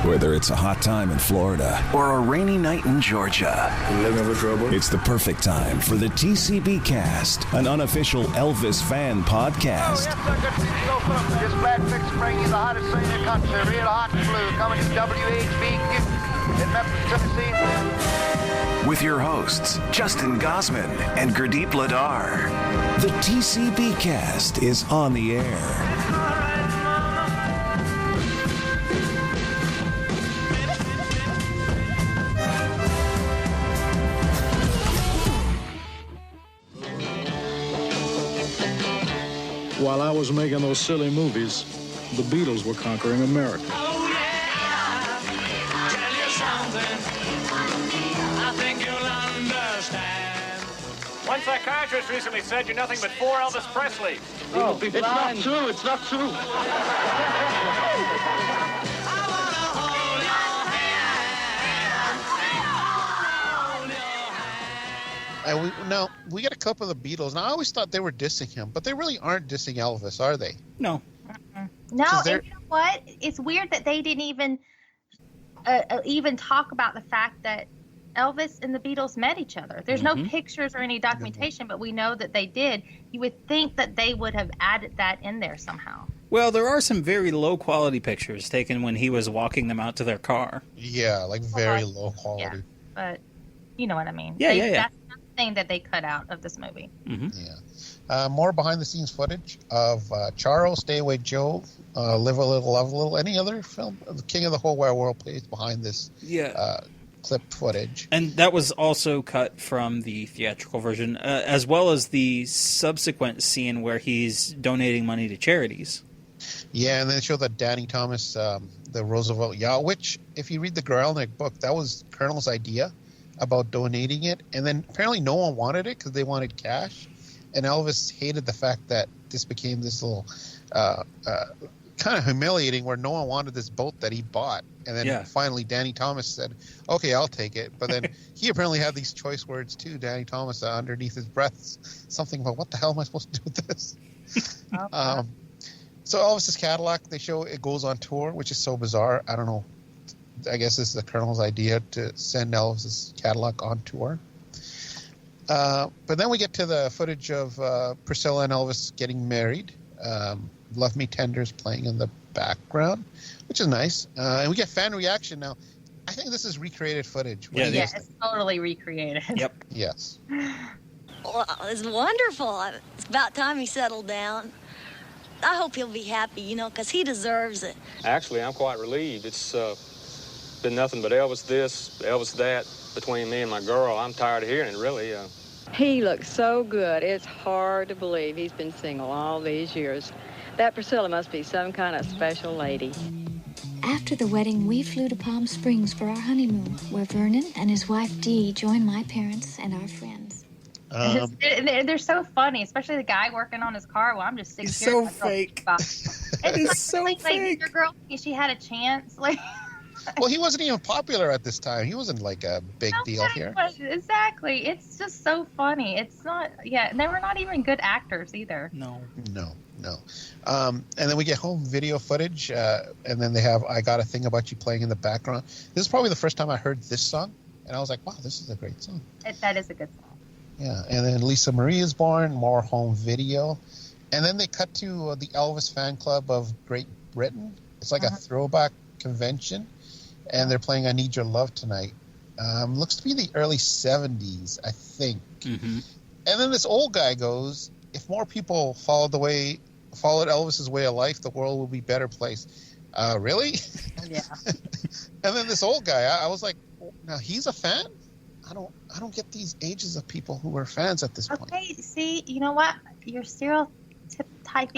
Whether it's a hot time in Florida or a rainy night in Georgia, looking for trouble? It's the perfect time for the TCBCast, an unofficial Elvis fan podcast. Oh, yes, sir. Good to see you go, folks. This Black Fix bring you the hottest thing in the country, real hot and blue, coming to WHBQ in Memphis, Tennessee. With your hosts, Justin Gosman and Gurdip Ladar. The TCBcast is on the air. While I was making those silly movies, the Beatles were conquering America. Oh yeah, tell you something, I think you'll understand. One psychiatrist recently said you're nothing but poor Elvis Presley. Oh, it's not true, it's not true. I wanna hold your hand. Now, we got a clip of the Beatles. Now, I always thought they were dissing him, but they really aren't dissing Elvis, are they? No. No, and you know what? It's weird that they didn't even talk about the fact that Elvis and the Beatles met each other. There's no pictures or any documentation, but we know that they did. You would think that they would have added that in there somehow. Well, there are some very low-quality pictures taken when he was walking them out to their car. Yeah, like very low quality. Yeah, but you know what I mean. Yeah. That's thing that they cut out of this movie. Yeah. More behind-the-scenes footage of Charo, Stay Away Joe, Live a Little, Love a Little. Any other film? The King of the Whole Wide World plays behind this clip footage. And that was also cut from the theatrical version, as well as the subsequent scene where he's donating money to charities. Yeah, and then they show that Danny Thomas, the Roosevelt yacht, which, if you read the Grelnick book, that was Colonel's idea about donating it, and then apparently no one wanted it because they wanted cash, and Elvis hated the fact that this became this little kind of humiliating where no one wanted this boat that he bought, and then finally Danny Thomas said, okay, I'll take it, but then he apparently had these choice words too, Danny Thomas, underneath his breath, something about what the hell am I supposed to do with this? So Elvis's Cadillac, they show it goes on tour, which is so bizarre. I don't know. I guess this is the Colonel's idea to send Elvis's Cadillac on tour. But then we get to the footage of Priscilla and Elvis getting married. Love Me Tender's playing in the background, which is nice. And we get fan reaction now. I think this is recreated footage. Yes, it's totally recreated. Yep. Yes. Well, it's wonderful. It's about time he settled down. I hope he'll be happy, because he deserves it. Actually, I'm quite relieved. It's been nothing but Elvis this, Elvis that between me and my girl. I'm tired of hearing it, really. He looks so good. It's hard to believe he's been single all these years. That Priscilla must be some kind of special lady. After the wedding, we flew to Palm Springs for our honeymoon, where Vernon and his wife Dee joined my parents and our friends. They're so funny, especially the guy working on his car. Well, I'm just sitting He's here. so fake. It's so like fake. Your girl, she had a chance. Well, he wasn't even popular at this time. He wasn't like a big deal here. Exactly. It's just so funny. It's not. Yeah, they were not even good actors either. No. And then we get home video footage, and then they have I Got a Thing About You playing in the background. This is probably the first time I heard this song, and I was like, wow, this is a great song. That is a good song. Yeah, and then Lisa Marie is born, more home video. And then they cut to the Elvis fan club of Great Britain. It's like a throwback convention, and they're playing I Need Your Love Tonight. Looks to be the early 70s, I think. And then this old guy goes, if more people followed Elvis's way of life, the world would be a better place. Really? Yeah. And then this old guy, I was like, now he's a fan? I don't get these ages of people who are fans at this point. Okay, see, you know what? You're stereotyping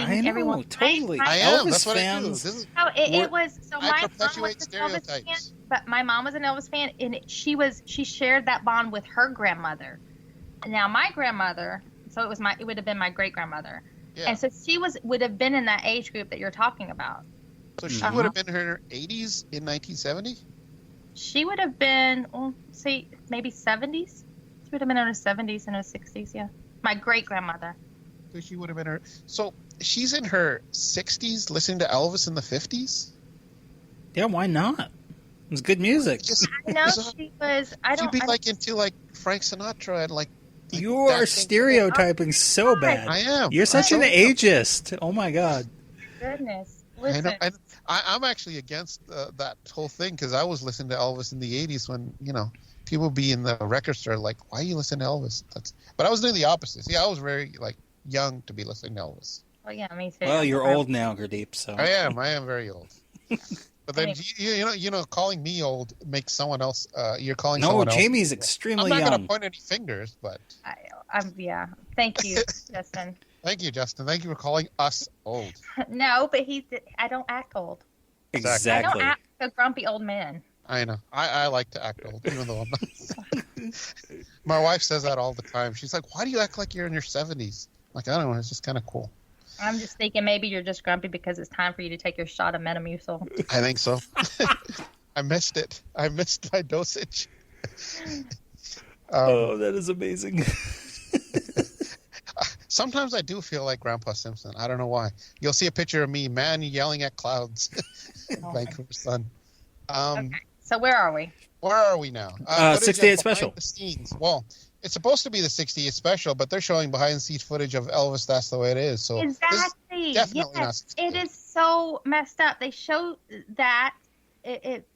I know, everyone. totally. I am. Elvis That's what fans. I do. It was so I my mom was perpetuate an Elvis fan, stereotypes. but my mom was an Elvis fan, and she shared that bond with her grandmother. Now my grandmother, so it would have been my great grandmother, and so she would have been in that age group that you're talking about. So she would have been in her 80s in 1970. She would have been, maybe 70s. She would have been in her 70s and her 60s, yeah. My great-grandmother. So she would have been her... So she's in her 60s listening to Elvis in the 50s? Yeah, why not? was good music. I know she was. She'd be like into like Frank Sinatra and like you are stereotyping so bad. I am. You're such an ageist. Oh my God. Goodness. Listen. I'm actually against that whole thing because I was listening to Elvis in the 80s when, people be in the record store like, why are you listening to Elvis? But I was doing the opposite. See, I was very young to be listening to Elvis. Well, yeah, me too. Well, you're old now, Gurdip, so. I am very old. But then, calling me old makes someone else, you're calling someone else. No, Jamie's extremely young. I'm not going to point any fingers, but. Yeah. Thank you, Justin. Thank you, Justin. Thank you for calling us old. No, but I don't act old. Exactly. I don't act like a grumpy old man. I know. I like to act old, even though I'm not. My wife says that all the time. She's like, why do you act like you're in your 70s? Like, I don't know. It's just kind of cool. I'm just thinking maybe you're just grumpy because it's time for you to take your shot of Metamucil. I think so. I missed it. I missed my dosage. That is amazing. Sometimes I do feel like Grandpa Simpson. I don't know why. You'll see a picture of me, man, yelling at clouds. Vancouver sun. Okay. So where are we? Where are we now? 68 Special. The scenes. Well, it's supposed to be the 68 Special, but they're showing behind-the-scenes footage of Elvis. That's the way it is. So exactly. Definitely not 68. It is so messed up. They show that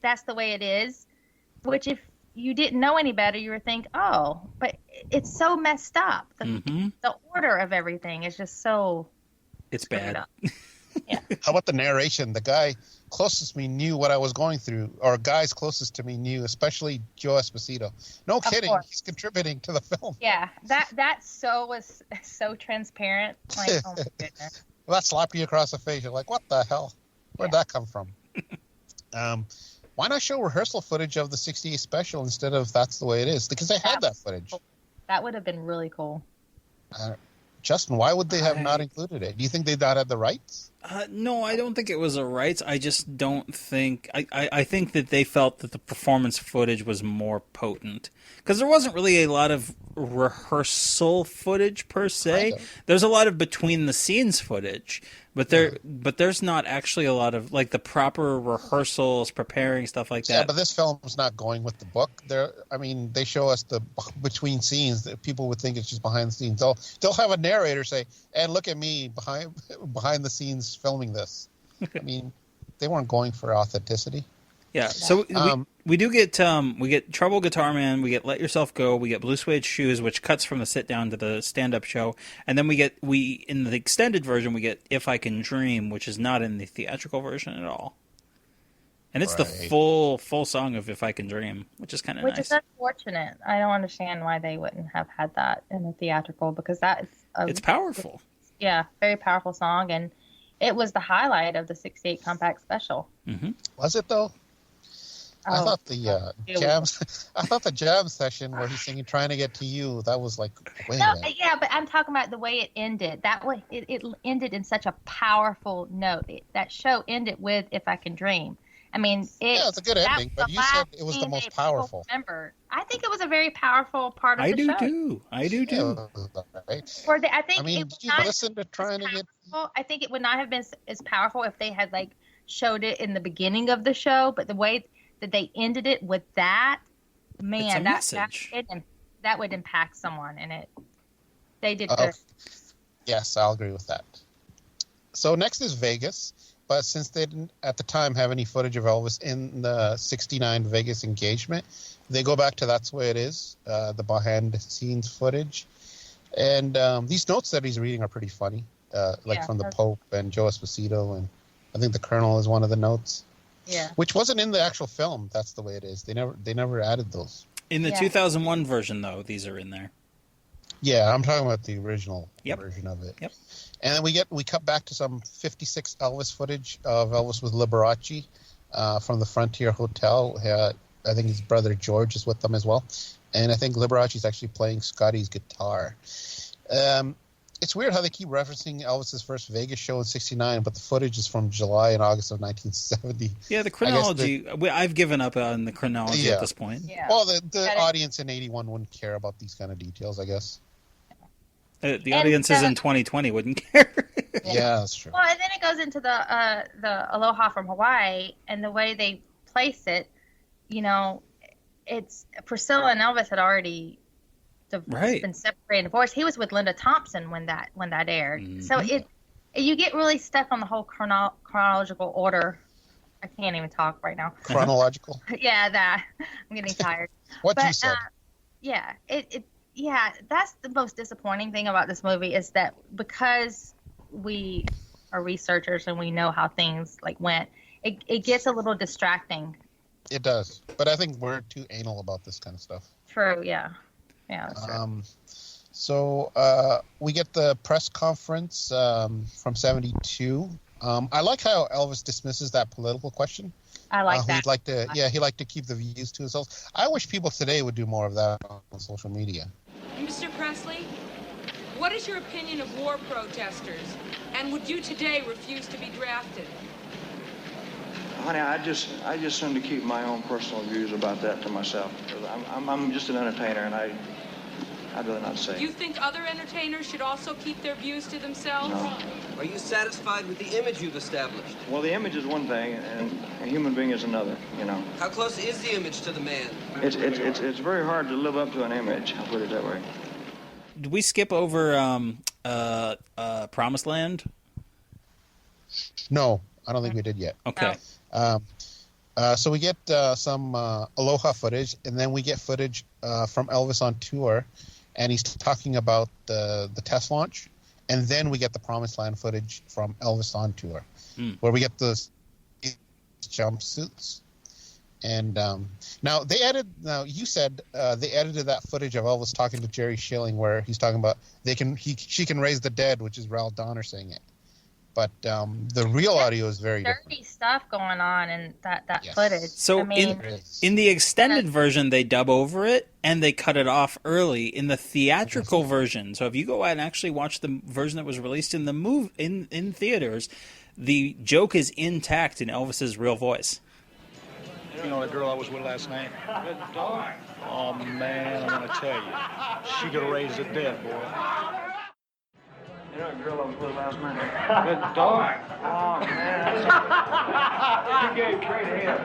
that's the way it is, which if you didn't know any better, you would think, oh, but it's so messed up. The order of everything is just so. It's bad. Yeah. How about the narration? The guy closest to me knew what I was going through, or guys closest to me knew, especially Joe Esposito. No kidding, he's contributing to the film. Yeah, that was so transparent. Like, oh my goodness. Well, that slapped you across the face. You're like, what the hell? Where'd that come from? Why not show rehearsal footage of the 68 Special instead of That's the Way It Is? Because they had that footage. That would have been really cool. Justin, why would they have not included it? Do you think they not had the rights? No, I don't think it was the rights. I just don't think... I think that they felt that the performance footage was more potent. Because there wasn't really a lot of rehearsal footage, per se. There's a lot of between-the-scenes footage. But there's not actually a lot of the proper rehearsals, preparing stuff like that. Yeah, but this film's not going with the book. They show us the between scenes that people would think it's just behind the scenes. They'll have a narrator say, "And look at me behind the scenes filming this." I mean, they weren't going for authenticity. Yeah, so we do get Trouble Guitar Man, we get Let Yourself Go, we get Blue Suede Shoes, which cuts from the sit down to the stand up show, and then we in the extended version we get If I Can Dream, which is not in the theatrical version at all, and it's the full song of If I Can Dream, which is kind of nice. Which is unfortunate. I don't understand why they wouldn't have had that in the theatrical because it's powerful. Yeah, very powerful song, and it was the highlight of the 68 compact special. Mm-hmm. Was it though? I thought the jam session where he's singing "Trying to Get to You" that was way yeah, but I'm talking about the way it ended. That way, it ended in such a powerful note. That show ended with "If I Can Dream." I mean, it's a good ending, but you said it was the most powerful. Remember, I think it was a very powerful part of the show. I do too. Did you listen to "Trying to Get"? I think it would not have been as powerful if they had showed it in the beginning of the show, but the way that they ended it with that, man, that would impact someone, and they did good. Yes, I'll agree with that. So next is Vegas, but since they didn't at the time have any footage of Elvis in the '69 Vegas engagement, they go back to That's the Way It Is, the behind-the-scenes footage, and these notes that he's reading are pretty funny, from the Pope and Joe Esposito, and I think the Colonel is one of the notes. Yeah. Which wasn't in the actual film. That's the way it is. They never added those. In the 2001 version, though, these are in there. Yeah, I'm talking about the original version of it. Yep. And then we cut back to some 56 Elvis footage of Elvis with Liberace from the Frontier Hotel. I think his brother George is with them as well. And I think Liberace's actually playing Scotty's guitar. It's weird how they keep referencing Elvis's first Vegas show in '69, but the footage is from July and August of 1970. Yeah, the chronology. I've given up on the chronology at this point. Yeah. Well, the audience in '81 wouldn't care about these kind of details, I guess. The audiences in 2020 wouldn't care. Yeah, that's true. Well, and then it goes into the Aloha from Hawaii, and the way they place it, you know, it's Priscilla and Elvis had already been separated and divorced. He was with Linda Thompson when that aired. Mm-hmm. So you get really stuck on the whole chronological order. I can't even talk right now. Chronological? Yeah, that. I'm getting tired. What you said. Yeah, that's the most disappointing thing about this movie is that because we are researchers and we know how things like went, it gets a little distracting. It does, but I think we're too anal about this kind of stuff. True, yeah. Yeah, that's true. So we get the press conference from 72. I like how Elvis dismisses that political question. I like that. He'd like to keep the views to himself. I wish people today would do more of that on social media. Mr. Presley, what is your opinion of war protesters? And would you today refuse to be drafted? Honey, I just seem to keep my own personal views about that to myself. I'm just an entertainer, and I'd rather not say. Do you think other entertainers should also keep their views to themselves? No. Are you satisfied with the image you've established? Well, the image is one thing, and a human being is another, you know. How close is the image to the man? It's very hard to live up to an image, I'll put it that way. Did we skip over Promised Land? No, I don't think we did yet. Okay. So we get some Aloha footage, and then we get footage from Elvis on tour, and he's talking about the test launch, and then we get the Promised Land footage from Elvis on tour, where we get the jumpsuits. And now they added. Now you said they edited that footage of Elvis talking to Jerry Schilling, where he's talking about she can raise the dead, which is Ralph Donner saying it. But the real audio is very dirty different. stuff going on in that footage. So in the extended version, they dub over it and they cut it off early. In the theatrical version, so if you go out and actually watch the version that was released in the in theaters, the joke is intact in Elvis's real voice. You know that girl I was with last night? Good dog. Oh, man, I'm going to tell you. She could have raised the dead, boy. You know a girl I was with last night? Good dog. Oh, man. You gave great head.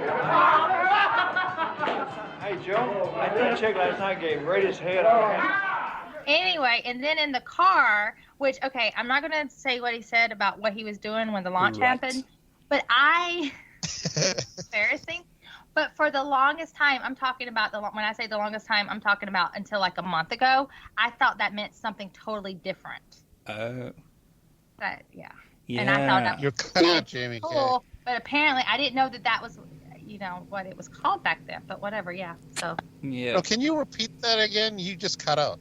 Hey, Joe, that chick last night gave greatest head I've had. Anyway, and then in the car, which, okay, I'm not going to say what he said about what he was doing when the launch happened, but embarrassing. But for the longest time, I'm talking about when I say the longest time, I'm talking about until like a month ago, I thought that meant something totally different. Oh. But yeah. And I thought that You're cut out, Jaime cool, but apparently I didn't know that was, what it was called back then. But whatever, yeah. So. Yeah. Oh, can you repeat that again? You just cut out.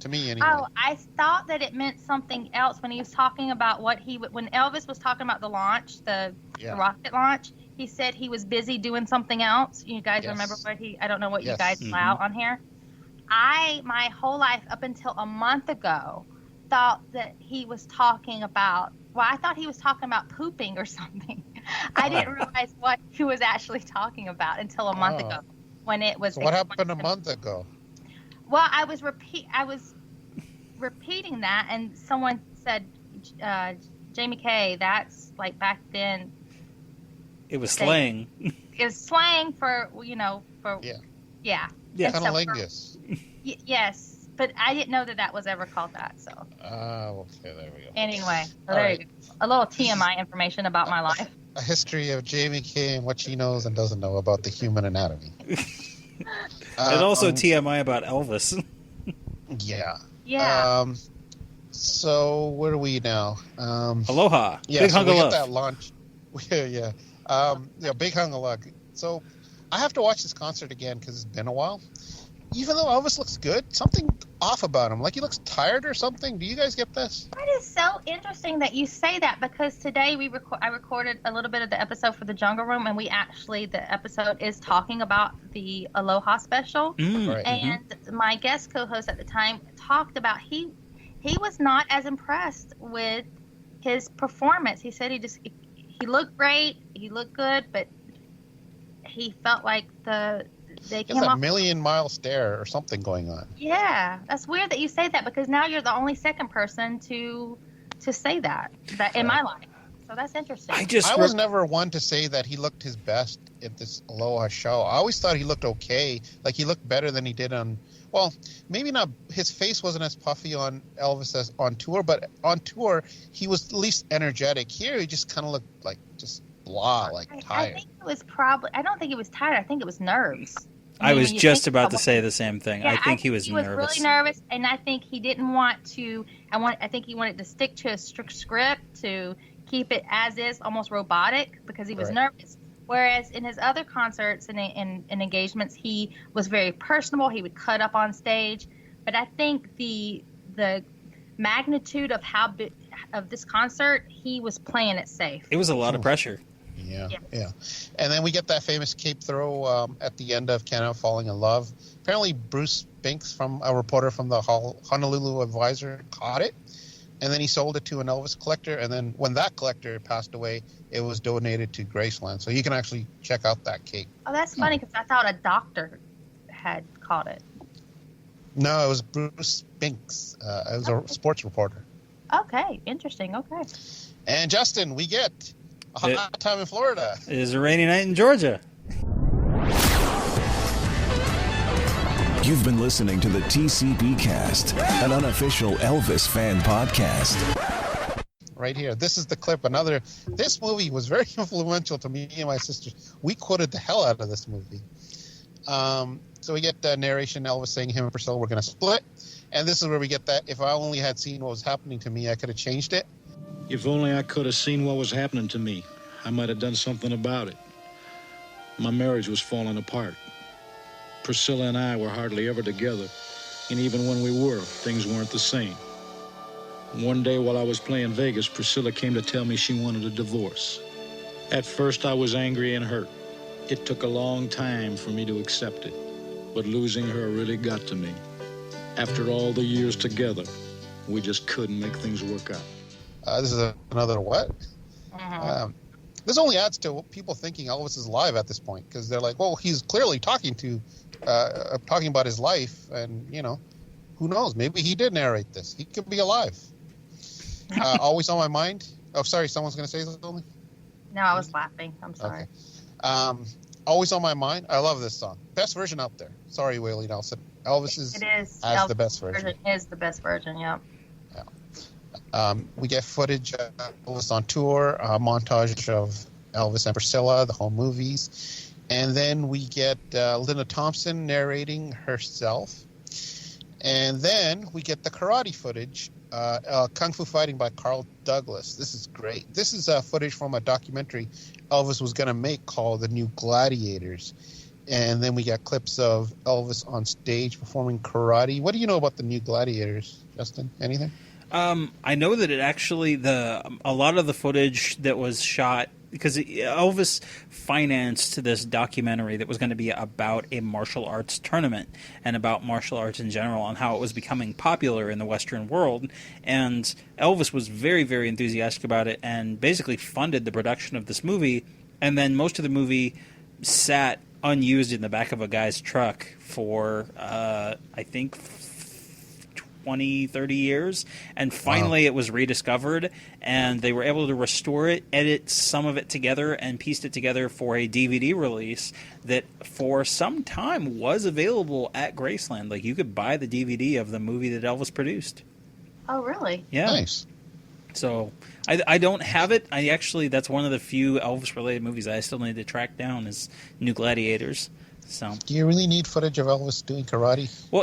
To me, anyway. Oh, I thought that it meant something else when he was talking about when Elvis was talking about the launch, the rocket launch. He said he was busy doing something else. You guys remember I don't know what you guys allow on here. My whole life up until a month ago, thought that he was talking about, I thought he was talking about pooping or something. I didn't realize what he was actually talking about until a month ago when it was. So what happened a month ago? Well, I was repeating that, and someone said, Jaime Kay, that's like back then. It was slang. It was slang for. Yeah. Cunnilingus. Yes, but I didn't know that was ever called that. So. Okay, there we go. Anyway, there you go. A little TMI information about my life. A history of Jaime Kay and what she knows and doesn't know about the human anatomy. And also TMI about Elvis. Yeah. Yeah. So where are we now? Aloha. Yeah, Big so hunk we of get love. that launch. Yeah. Big hunk of luck. So I have to watch this concert again because it's been a while. Even though Elvis looks good, something off about him. Like he looks tired or something. Do you guys get this? That is so interesting that you say that because today I recorded a little bit of the episode for the Jungle Room, and the episode is talking about the Aloha special. Right. And my guest co-host at the time talked about he was not as impressed with his performance. He said he looked great, he looked good, but he felt like they came off. A million-mile stare or something going on. Yeah, that's weird that you say that because now you're the only second person to say that in my life. So that's interesting. I was never one to say that he looked his best at this Aloha show. I always thought he looked okay. Like, he looked better than he did on... Well, maybe not... His face wasn't as puffy on Elvis as on tour, but on tour, he was at least energetic. Here, he just kind of looked like just blah, like tired. I think it was probably... I don't think it was tired. I think it was nerves. I was just about to say the same thing. Yeah, I think he was nervous. He was really nervous, and I think he didn't want to... I think he wanted to stick to a strict script, to keep it as is, almost robotic, because he was nervous. Whereas in his other concerts and engagements, he was very personable. He would cut up on stage. But I think the magnitude of of this concert, he was playing it safe. It was a lot of pressure. Yeah. And then we get that famous cape throw at the end of Canada Falling in Love. Apparently, Bruce Binks, a reporter from the Honolulu Advisor, caught it. And then he sold it to an Elvis collector. And then when that collector passed away, it was donated to Graceland. So you can actually check out that cape. Oh, that's funny, because I thought a doctor had caught it. No, it was Bruce Binks. It was a sports reporter. Okay, interesting. Okay. And Justin, we get a hot time in Florida. It is a rainy night in Georgia. You've been listening to the TCBcast, an unofficial Elvis fan podcast. Right here. This is the clip. This movie was very influential to me and my sisters. We quoted the hell out of this movie. So we get narration, Elvis saying him and Priscilla were going to split. And this is where we get that, if I only had seen what was happening to me, I could have changed it. If only I could have seen what was happening to me, I might have done something about it. My marriage was falling apart. Priscilla and I were hardly ever together, and even when we were, things weren't the same. One day while I was playing Vegas, Priscilla came to tell me she wanted a divorce. At first, I was angry and hurt. It took a long time for me to accept it, but losing her really got to me. After all the years together, we just couldn't make things work out. This is another what? This only adds to people thinking Elvis is alive at this point, because they're like, well, he's clearly talking about his life, and, who knows? Maybe he did narrate this. He could be alive. Always on My Mind. Oh, sorry, someone's going to say something? No, I was laughing. I'm sorry. Okay. Always on My Mind. I love this song. Best version out there. Sorry, Willie Nelson. Elvis is the best version. It is the best version, yeah. We get footage of Elvis on tour, a montage of Elvis and Priscilla, the home movies. And then we get Linda Thompson narrating herself. And then we get the karate footage, Kung Fu Fighting by Carl Douglas. This is great. This is footage from a documentary Elvis was going to make called The New Gladiators. And then we got clips of Elvis on stage performing karate. What do you know about The New Gladiators, Justin? Anything? I know that it actually, a lot of the footage that was shot, because Elvis financed this documentary that was going to be about a martial arts tournament and about martial arts in general and how it was becoming popular in the Western world. And Elvis was very, very enthusiastic about it and basically funded the production of this movie. And then most of the movie sat unused in the back of a guy's truck for, I think, 20, 30 years, and finally It was rediscovered, and they were able to restore it, edit some of it together, and pieced it together for a DVD release that for some time was available at Graceland. Like, you could buy the DVD of the movie that Elvis produced. Oh, really? Yeah. Nice. So, I don't have it. That's one of the few Elvis-related movies I still need to track down is New Gladiators. So, do you really need footage of Elvis doing karate? Well,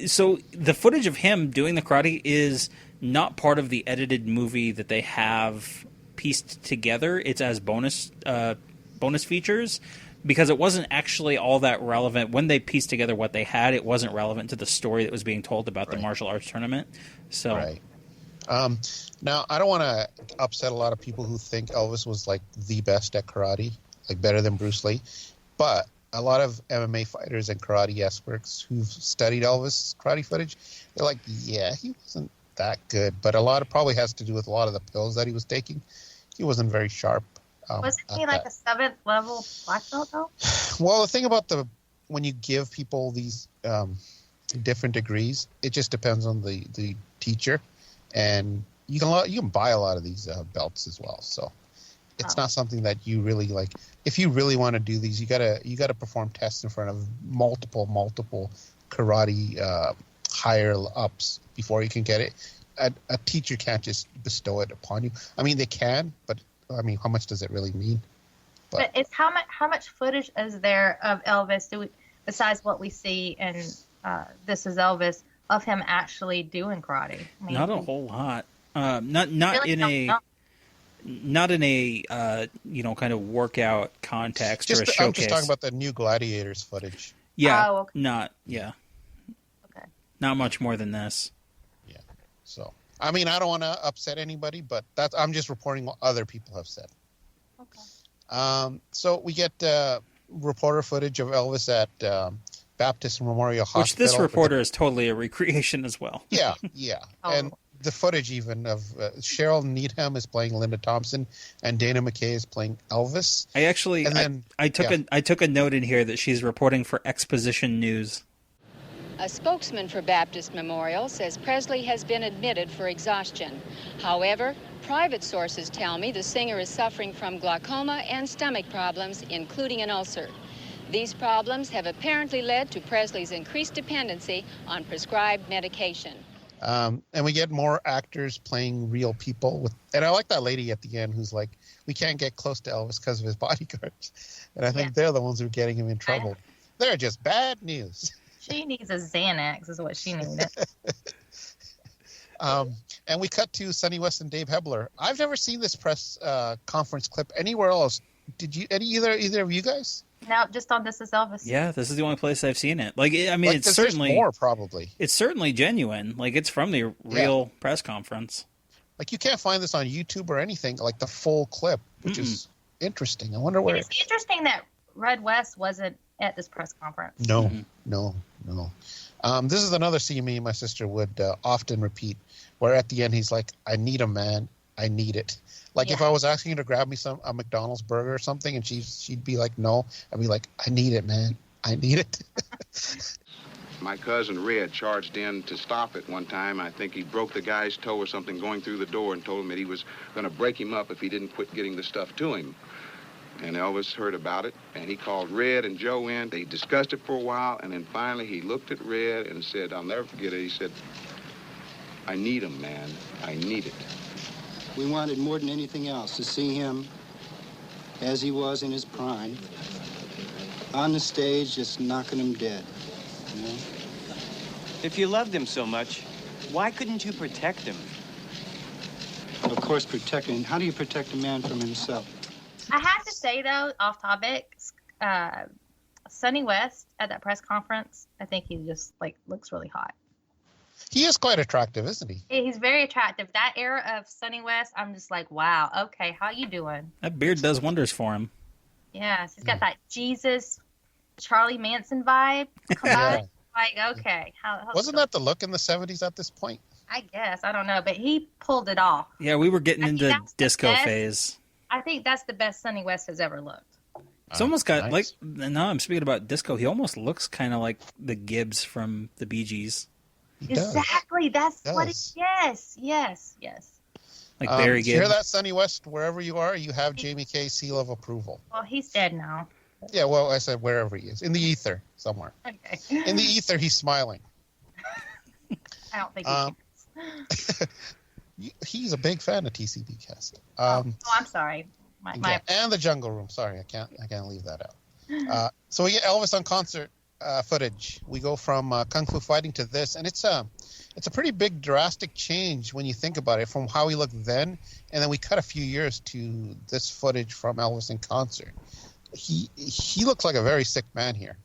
so the footage of him doing the karate is not part of the edited movie that they have pieced together. It's as bonus features, because it wasn't actually all that relevant. When they pieced together what they had, it wasn't relevant to the story that was being told about the martial arts tournament. So, right. Now, I don't want to upset a lot of people who think Elvis was like the best at karate, like better than Bruce Lee, but a lot of MMA fighters and karate experts who've studied Elvis karate footage, they're like, yeah, he wasn't that good. But a lot of probably has to do with a lot of the pills that he was taking. He wasn't very sharp. Wasn't he like a 7th level black belt though? Well, the thing about when you give people these different degrees, it just depends on the teacher. And you can buy a lot of these belts as well. So it's not something that you really like. If you really want to do these, you gotta perform tests in front of multiple karate higher ups before you can get it. A teacher can't just bestow it upon you. I mean, they can, but I mean, how much does it really mean? But it's how much footage is there of Elvis besides what we see in This Is Elvis of him actually doing karate? I mean, not a whole lot. Not really not in a kind of workout context or a showcase. I'm just talking about the new Gladiators footage. Yeah, okay. Okay. Not much more than this. Yeah. So I mean, I don't want to upset anybody, but I'm just reporting what other people have said. Okay. So we get reporter footage of Elvis at Baptist Memorial Hospital. Which this reporter is totally a recreation as well. Yeah. Oh. And the footage even of Cheryl Needham is playing Linda Thompson and Dana McKay is playing Elvis. I took a note in here that she's reporting for Exposition News. A spokesman for Baptist Memorial says Presley has been admitted for exhaustion. However, private sources tell me the singer is suffering from glaucoma and stomach problems, including an ulcer. These problems have apparently led to Presley's increased dependency on prescribed medication. And we get more actors playing real people. And I like that lady at the end who's like, we can't get close to Elvis because of his bodyguards. And I think they're the ones who are getting him in trouble. They're just bad news. She needs a Xanax is what she needed. And we cut to Sonny West and Dave Hebler. I've never seen this press conference clip anywhere else. Did you? Either of you guys? No, just on This Is Elvis. Yeah, this is the only place I've seen it. It's certainly more probably. It's certainly genuine. Like it's from the real press conference. Like you can't find this on YouTube or anything. Like the full clip, which is interesting. I wonder where. It's interesting that Red West wasn't at this press conference. No. This is another scene me and my sister would often repeat, where at the end he's like, "I need a man, I need it." Like if I was asking her to grab me a McDonald's burger or something, and she'd be like, "No," I'd be like, "I need it, man, I need it." My cousin Red charged in to stop it one time. I think he broke the guy's toe or something going through the door and told him that he was going to break him up if he didn't quit getting the stuff to him. And Elvis heard about it, and he called Red and Joe in. They discussed it for a while, and then finally he looked at Red and said, I'll never forget it, he said, "I need him, man. I need it." We wanted more than anything else to see him as he was in his prime, on the stage, just knocking him dead. You know? If you loved him so much, why couldn't you protect him? Of course, protecting. How do you protect a man from himself? I have to say, though, off topic, Sonny West at that press conference, I think he just, looks really hot. He is quite attractive, isn't he? He's very attractive. That era of Sonny West, I'm just like, wow, okay, how you doing? That beard does wonders for him. Yes, he's got that Jesus, Charlie Manson vibe. Like, okay. Wasn't that the look in the 70s at this point? I guess. I don't know, but he pulled it off. Yeah, we were getting into disco phase. I think that's the best Sonny West has ever looked. It's almost got, now I'm speaking about disco, he almost looks kind of like the Gibbs from the Bee Gees. Exactly. That's what it is. Yes. Like Barry Gibb. You hear that, Sonny West? Wherever you are, you have Jaime Kay seal of approval. Well, he's dead now. Yeah, well, I said wherever he is. In the ether, somewhere. Okay. In the ether, he's smiling. I don't think he's a big fan of TCBcast. I'm sorry. My and the Jungle Room. Sorry, I can't leave that out. So we get Elvis on concert footage. We go from Kung Fu Fighting to this, and it's a pretty big drastic change when you think about it, from how he looked then, and then we cut a few years to this footage from Elvis in concert. He looks like a very sick man here.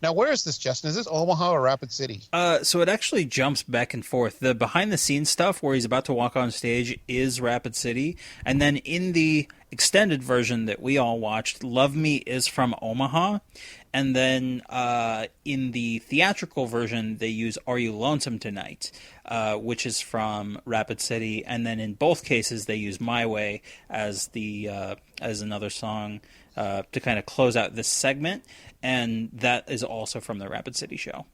Now, where is this, Justin? Is this Omaha or Rapid City? So it actually jumps back and forth. The behind-the-scenes stuff where he's about to walk on stage is Rapid City. And then in the extended version that we all watched, Love Me is from Omaha. And then in the theatrical version, they use Are You Lonesome Tonight, which is from Rapid City. And then in both cases, they use My Way as another song to kind of close out this segment. And that is also from the Rapid City show.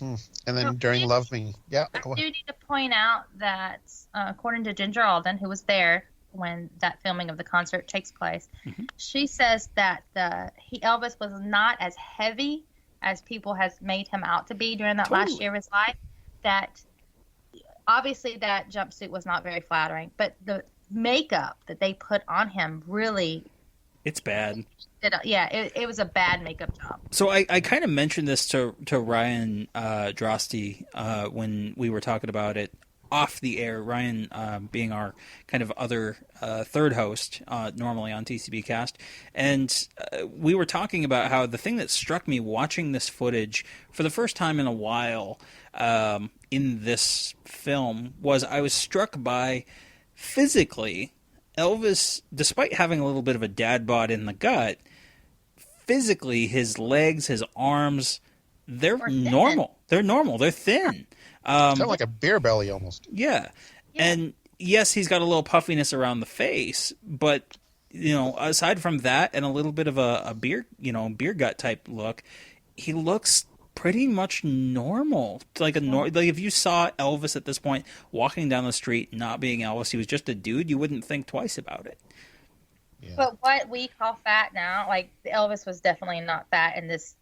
And then during Love Me, I do need to point out that according to Ginger Alden, who was there when that filming of the concert takes place, she says that Elvis was not as heavy as people has made him out to be during that last year of his life. That obviously that jumpsuit was not very flattering, but the makeup that they put on him really, it's bad. It was a bad makeup job. So I kind of mentioned this to Ryan Drosty when we were talking about it off the air. Ryan being our kind of other third host normally on TCBcast. And we were talking about how the thing that struck me watching this footage for the first time in a while in this film was I was struck by physically Elvis, despite having a little bit of a dad bod in the gut, physically his legs, his arms, they're normal. They're normal. They're thin. Kind of like a beer belly almost. Yeah. And yes, he's got a little puffiness around the face, but aside from that and a little bit of a beer gut type look, he looks pretty much normal. Like if you saw Elvis at this point walking down the street not being Elvis, he was just a dude, you wouldn't think twice about it. Yeah. But what we call fat now, like Elvis was definitely not fat in this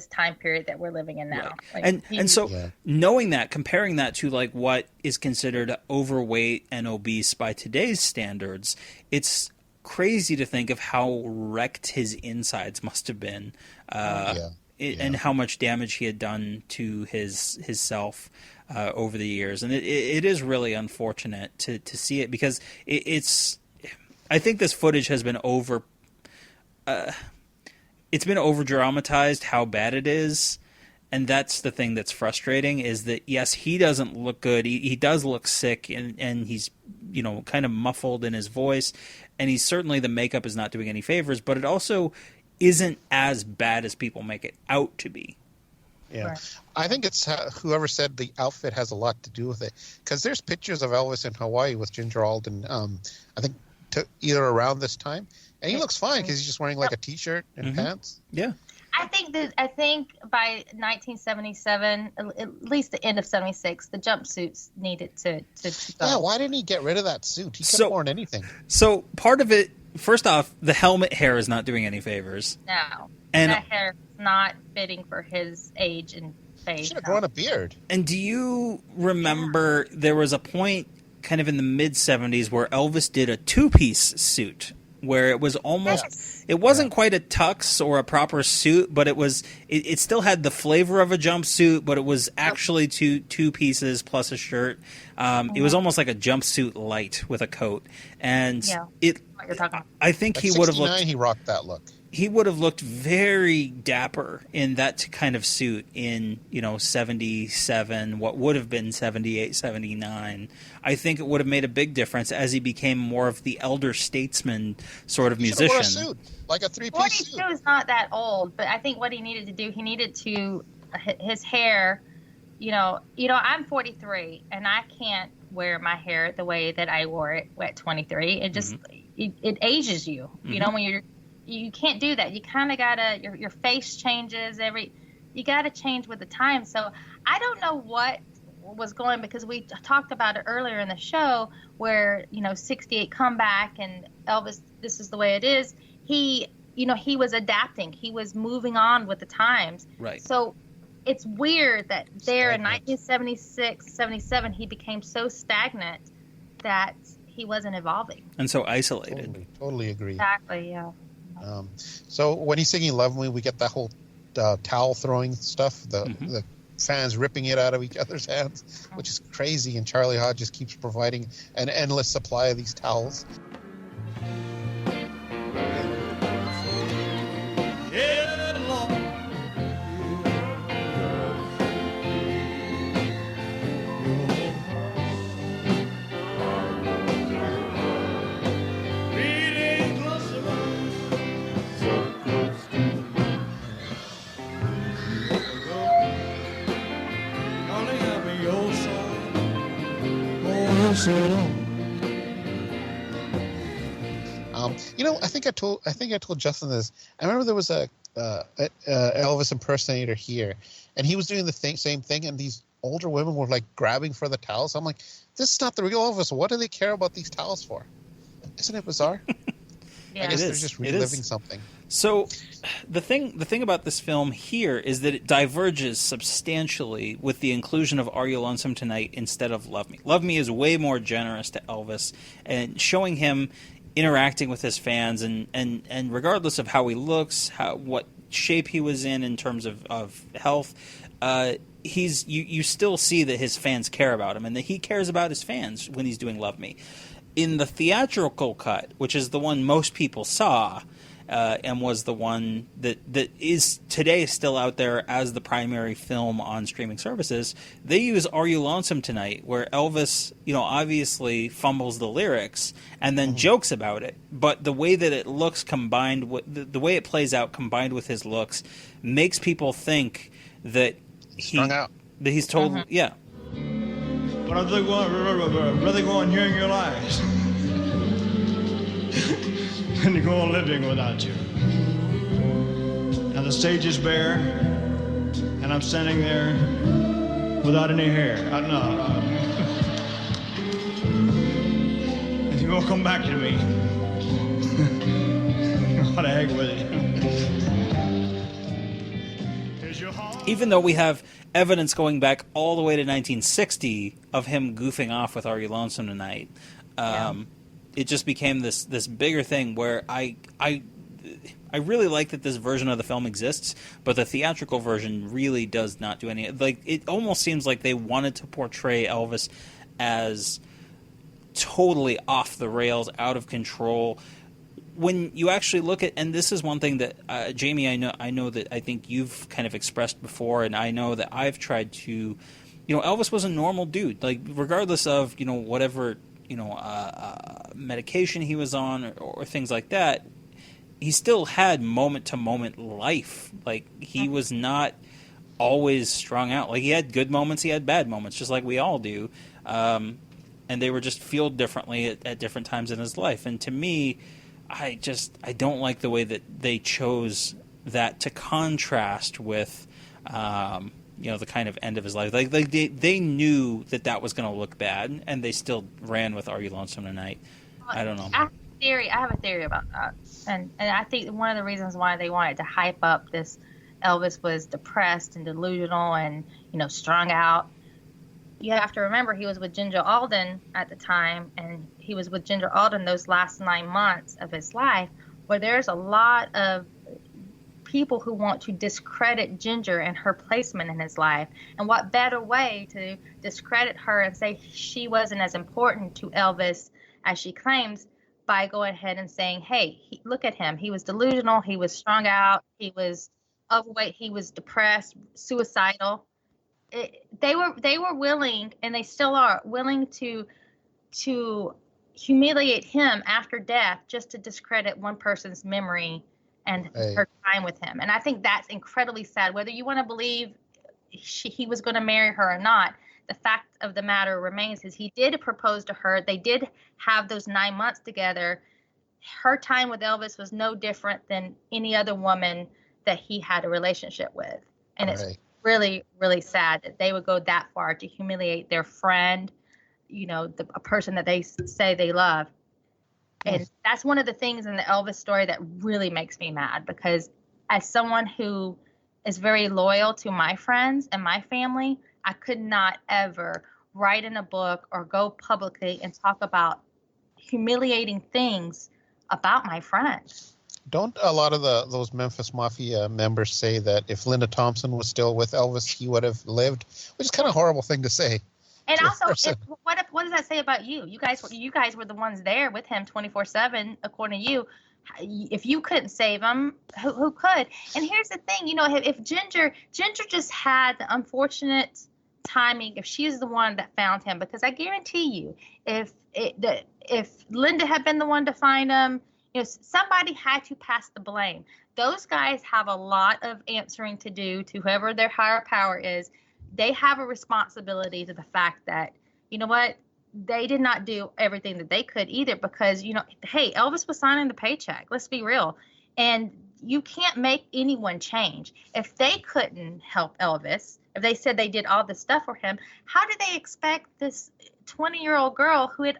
time period that we're living in now. Right. Like, and so knowing that, comparing that to like what is considered overweight and obese by today's standards, it's crazy to think of how wrecked his insides must have been. And how much damage he had done to his self over the years. And it is really unfortunate to see it because it's I think this footage has been it's been over dramatized how bad it is. And that's the thing that's frustrating is that, yes, he doesn't look good. He does look sick and he's, kind of muffled in his voice. And he's certainly, the makeup is not doing any favors, but it also isn't as bad as people make it out to be. Yeah. Right. I think it's whoever said the outfit has a lot to do with it. Because there's pictures of Elvis in Hawaii with Ginger Alden, I think either around this time. And he looks fine because he's just wearing like a T-shirt and pants. Yeah. I think by 1977, at least the end of 76, the jumpsuits needed to go. Yeah, why didn't he get rid of that suit? He could have worn anything. So part of it, first off, the helmet hair is not doing any favors. No. And that hair is not fitting for his age and face. He should have grown a beard. And do you remember there was a point kind of in the mid-70s where Elvis did a two-piece suit where it was almost it wasn't quite a tux or a proper suit, but it still had the flavor of a jumpsuit, but it was actually two pieces plus a shirt. It was almost like a jumpsuit light with a coat, and I think he would have looked. He rocked that look. He would have looked very dapper in that kind of suit in 77, what would have been 78, 79. I think it would have made a big difference as he became more of the elder statesman sort of musician. Wore a suit, like a three-piece suit. 42 is not that old, but I think what he needed to do, his hair, I'm 43 and I can't wear my hair the way that I wore it at 23. It just, it ages you, when you can't do that. You kind of gotta, your face changes you gotta change with the time. So I don't know what was going, because we talked about it earlier in the show where, 68 comeback and Elvis, this is the way it is. He was adapting. He was moving on with the times. Right. So it's weird that there in 1976, 77, he became so stagnant that he wasn't evolving. And so isolated. Totally agree. Exactly, yeah. So when he's singing Love Me, we get that whole towel throwing stuff, the fans ripping it out of each other's hands, which is crazy. And Charlie Hodge just keeps providing an endless supply of these towels. I think I told Justin this. I remember there was a Elvis impersonator here, and he was doing the same thing, and these older women were like grabbing for the towels. I'm like, this is not the real Elvis. What do they care about these towels for? Isn't it bizarre? Yeah. I guess they're just reliving something. So the thing about this film here is that it diverges substantially with the inclusion of Are You Lonesome Tonight instead of Love Me. Love Me is way more generous to Elvis and showing him interacting with his fans and regardless of how he looks, what shape he was in terms of health, you still see that his fans care about him and that he cares about his fans when he's doing Love Me. In the theatrical cut, which is the one most people saw, and was the one that is today still out there as the primary film on streaming services, they use Are You Lonesome Tonight, where Elvis, obviously fumbles the lyrics and then jokes about it. But the way that it looks combined with the way it plays out combined with his looks makes people think that that he's totally, yeah. But I'm rather go on hearing your lies than to go on living without you. Now the stage is bare, and I'm standing there without any hair. If you won't come back to me, what the heck with it? Even though we have evidence going back all the way to 1960 of him goofing off with Are You Lonesome Tonight, it just became this bigger thing where I really like that this version of the film exists, but the theatrical version really does not do any. It almost seems like they wanted to portray Elvis as totally off the rails, out of control. When you actually look at, and this is one thing that Jamie, I know that I think you've kind of expressed before, and I know that I've tried to, Elvis was a normal dude, like regardless of whatever medication he was on or things like that, he still had moment to moment life. Like he was not always strung out. Like he had good moments, he had bad moments, just like we all do, and they were just fueled differently at different times in his life. And to me, I don't like the way that they chose that to contrast with, the kind of end of his life. Like they knew that was going to look bad, and they still ran with Are You Lonesome Tonight. I don't know. I have a theory about that, and I think one of the reasons why they wanted to hype up this Elvis was depressed and delusional and strung out. You have to remember he was with Ginger Alden at the time, and he was with Ginger Alden those last 9 months of his life, where there's a lot of people who want to discredit Ginger and her placement in his life. And what better way to discredit her and say she wasn't as important to Elvis as she claims by going ahead and saying, hey, look at him. He was delusional. He was strung out. He was overweight. He was depressed, suicidal. They were willing, and they still are willing to humiliate him after death just to discredit one person's memory and her time with him. And I think that's incredibly sad. Whether you want to believe he was going to marry her or not, the fact of the matter remains is he did propose to her. They did have those 9 months together. Her time with Elvis was no different than any other woman that he had a relationship with. And it's really, really sad that they would go that far to humiliate their friend, a person that they say they love. And that's one of the things in the Elvis story that really makes me mad, because as someone who is very loyal to my friends and my family, I could not ever write in a book or go publicly and talk about humiliating things about my friends. Don't a lot of those Memphis Mafia members say that if Linda Thompson was still with Elvis, he would have lived? Which is kind of a horrible thing to say. And also, what does that say about you? You guys were the ones there with him 24/7, according to you. If you couldn't save him, who could? And here's the thing, if Ginger just had the unfortunate timing, if she's the one that found him, because I guarantee you, if Linda had been the one to find him, somebody had to pass the blame. Those guys have a lot of answering to do to whoever their higher power is. They have a responsibility to the fact that, they did not do everything that they could either, because, hey, Elvis was signing the paycheck. Let's be real. And you can't make anyone change. If they couldn't help Elvis, if they said they did all this stuff for him, how did they expect this 20-year-old girl who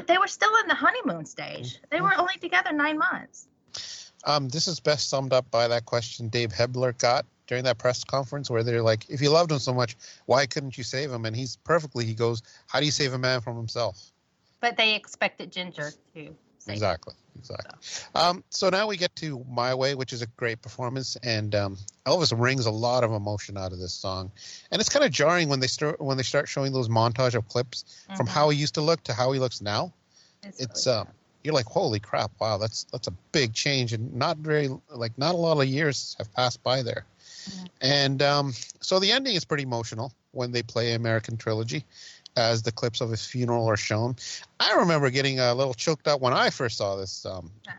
they were still in the honeymoon stage? They were only together 9 months. This is best summed up by that question Dave Hebler got during that press conference where they're like, if you loved him so much, why couldn't you save him? And he goes, how do you save a man from himself? But they expected Ginger to save Exactly. So now we get to My Way, which is a great performance, and Elvis wrings a lot of emotion out of this song, and it's kind of jarring when they start showing those montage of clips from how he used to look to how he looks now. It's really you're like, holy crap, wow, that's a big change, and not a lot of years have passed by there. And so the ending is pretty emotional when they play American Trilogy, as the clips of his funeral are shown. I remember getting a little choked up when I first saw this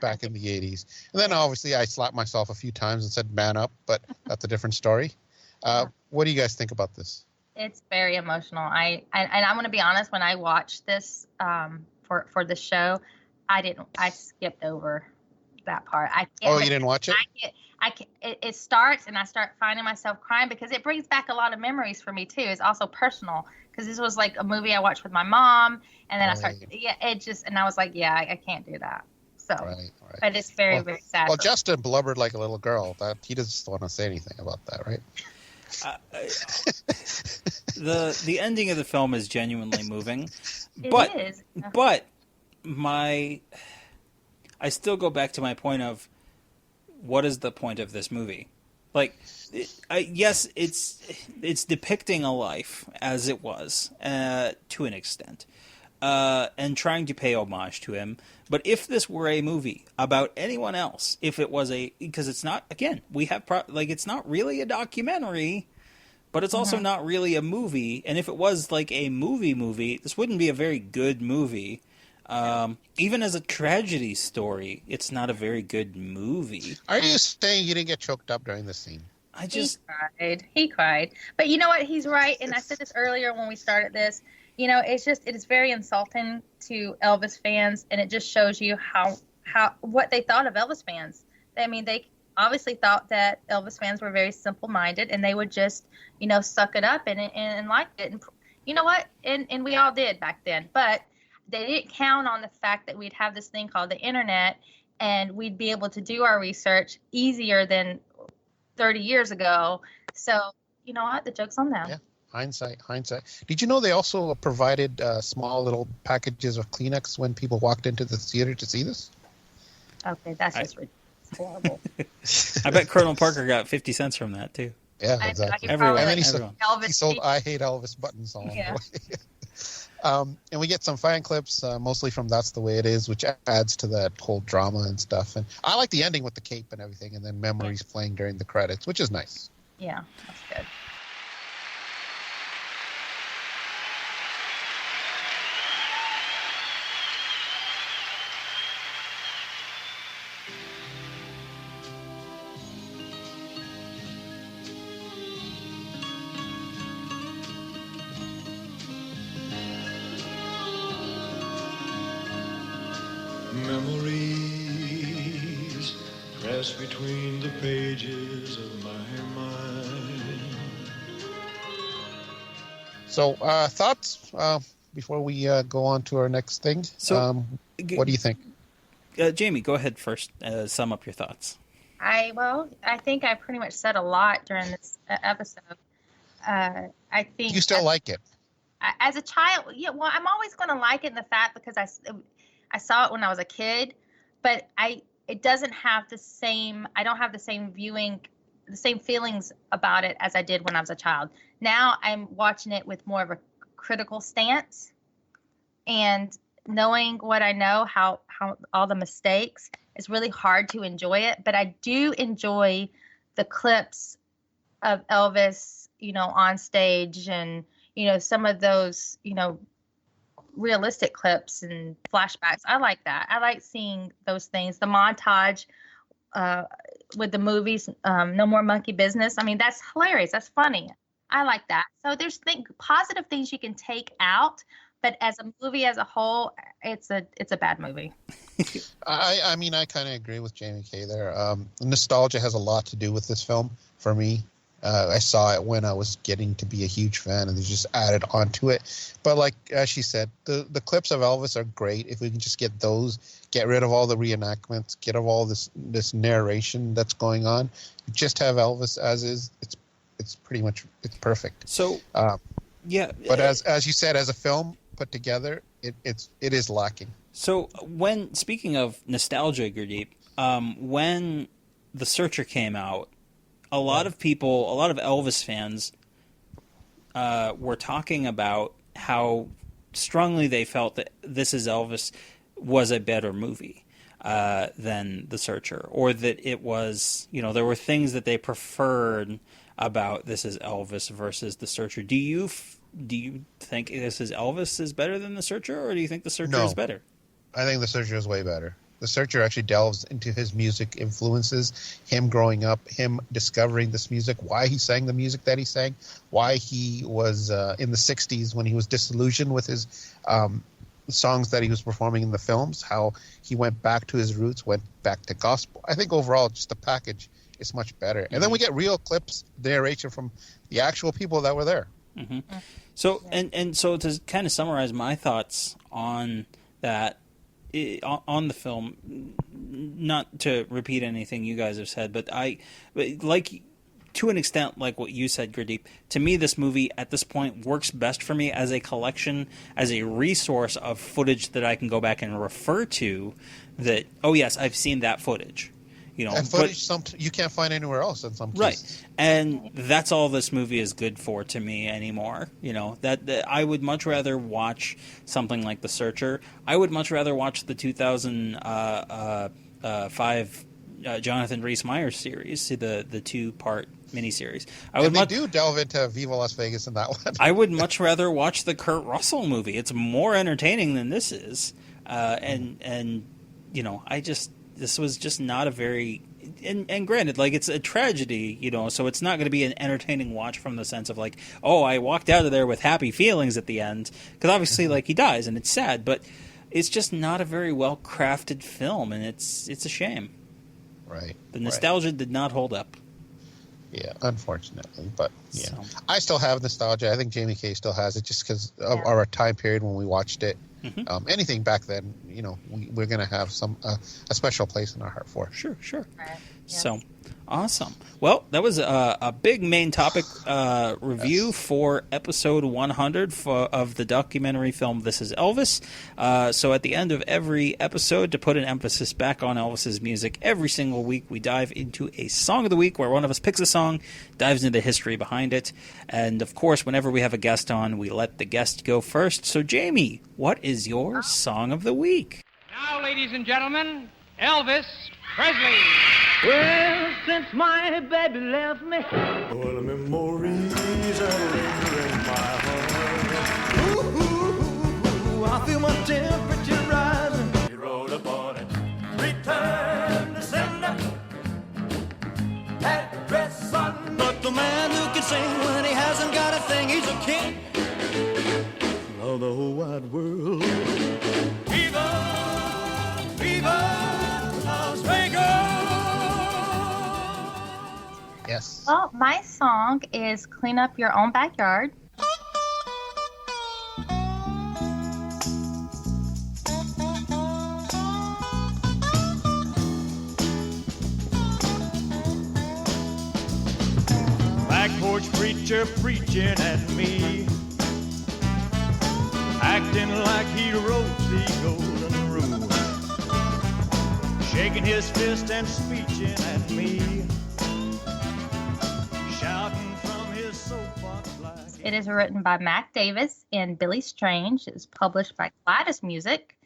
back in the 80s. And then obviously I slapped myself a few times and said, man up, but that's a different story. What do you guys think about this? It's very emotional. And I'm going to be honest, when I watched this for the show, I skipped over that part. You didn't watch it? It starts and I start finding myself crying because it brings back a lot of memories for me too. It's also personal because this was like a movie I watched with my mom, and then and I was like, I can't do that. So, but it's very, very sad. Well, Justin blubbered like a little girl. That he doesn't want to say anything about that, right? The ending of the film is genuinely moving, but I still go back to my point of, what is the point of this movie? Like, yes, it's depicting a life as it was to an extent, and trying to pay homage to him. But if this were a movie about anyone else, if it was because it's not, again, it's not really a documentary, but it's also not really a movie. And if it was like a movie, this wouldn't be a very good movie. Even as a tragedy story, it's not a very good movie. Are you saying you didn't get choked up during the scene? He cried. But you know what? He's right. And I said this earlier when we started this. You know, it is very insulting to Elvis fans, and it just shows you what they thought of Elvis fans. I mean, they obviously thought that Elvis fans were very simple-minded, and they would just, suck it up and like it. And you know what? And we all did back then. But they didn't count on the fact that we'd have this thing called the internet, and we'd be able to do our research easier than 30 years ago. So, you know what? The joke's on them. Yeah. Hindsight. Did you know they also provided small little packages of Kleenex when people walked into the theater to see this? Okay, that's just horrible. I bet Colonel Parker got 50 cents from that, too. Yeah, exactly. Everyone. And then he sold I Hate Elvis buttons all the way. And we get some fan clips, mostly from That's the Way It Is, which adds to that whole drama and stuff. And I like the ending with the cape and everything, and then memories playing during the credits, which is nice. Yeah, that's good. Memories press between the pages of my mind. So, thoughts before we go on to our next thing? So, what do you think? Jamie, go ahead first. Sum up your thoughts. I think I pretty much said a lot during this episode. I think you still like it. As a child, I'm always going to like it in the fact because I saw it when I was a kid, but it doesn't have the same. I don't have the same feelings about it as I did when I was a child. Now I'm watching it with more of a critical stance, and knowing what I know, how all the mistakes, it's really hard to enjoy it. But I do enjoy the clips of Elvis, on stage, and some of those, realistic clips and flashbacks. I like that. I like seeing those things. The montage with the movies, No More Monkey Business. I mean, that's hilarious. That's funny. I like that. So there's positive things you can take out, But as a movie as a whole, it's a bad movie. I mean, I kind of agree with Jaime Kay there. Nostalgia has a lot to do with this film for me. I saw it when I was getting to be a huge fan, and they just added onto it. But like as she said, the clips of Elvis are great. If we can just get those, get rid of all the reenactments, get rid of all this narration that's going on, just have Elvis as is. It's pretty much perfect. So yeah, but as you said, as a film put together, it is lacking. So when speaking of nostalgia, Gurdip, when The Searcher came out, a lot of Elvis fans were talking about how strongly they felt that This Is Elvis was a better movie than The Searcher, or that it was, there were things that they preferred about This Is Elvis versus The Searcher. Do you think This Is Elvis is better than The Searcher, or do you think The Searcher is better? I think The Searcher is way better. The Searcher actually delves into his music influences, him growing up, him discovering this music, why he sang the music that he sang, why he was in the 60s when he was disillusioned with his songs that he was performing in the films, how he went back to his roots, went back to gospel. I think overall, just the package is much better. And then we get real clips, narration from the actual people that were there. Mm-hmm. So, and so to kind of summarize my thoughts on that, on the film, not to repeat anything you guys have said, but like to an extent, like what you said, Gurdip, to me this movie at this point works best for me as a collection, as a resource of footage that I can go back and refer to that, oh yes, I've seen that footage. And footage you can't find anywhere else in some cases. Right. And that's all this movie is good for to me anymore. That I would much rather watch something like The Searcher. I would much rather watch the 2005 Jonathan Rhys-Meyers series, the 2-part miniseries. They do delve into Viva Las Vegas in that one. I would much rather watch the Kurt Russell movie. It's more entertaining than this is. This was just not a very, and granted, like, it's a tragedy, so it's not going to be an entertaining watch from the sense of like, oh, I walked out of there with happy feelings at the end, because obviously, like, he dies and it's sad, but it's just not a very well crafted film, and it's a shame. Right. The nostalgia did not hold up. Yeah, unfortunately, but yeah, I still have nostalgia. I think Jaime Kay still has it, just because of our time period when we watched it. Mm-hmm. Anything back then, we're going to have a special place in our heart for. Sure. Right. Yes. So, awesome. Well, that was a big main topic review for episode 100 of the documentary film This Is Elvis. So at the end of every episode, to put an emphasis back on Elvis's music, every single week we dive into a song of the week where one of us picks a song, dives into the history behind it, and of course, whenever we have a guest on, we let the guest go first. So Jamie, what is your song of the week? Now, ladies and gentlemen, Elvis Presley. Well, since my baby left me, all the memories are linger in my heart. Ooh, I feel my temperature rising. He wrote upon it, return to sender, address unknown. But the man who can sing when he hasn't got a thing, he's a king of the whole wide world. Viva, viva. Yes. Well, my song is Clean Up Your Own Backyard. Back porch preacher preaching at me, acting like he wrote the golden rule, shaking his fist and speeching at me. It is written by Mac Davis and Billy Strange. It was published by Gladys Music.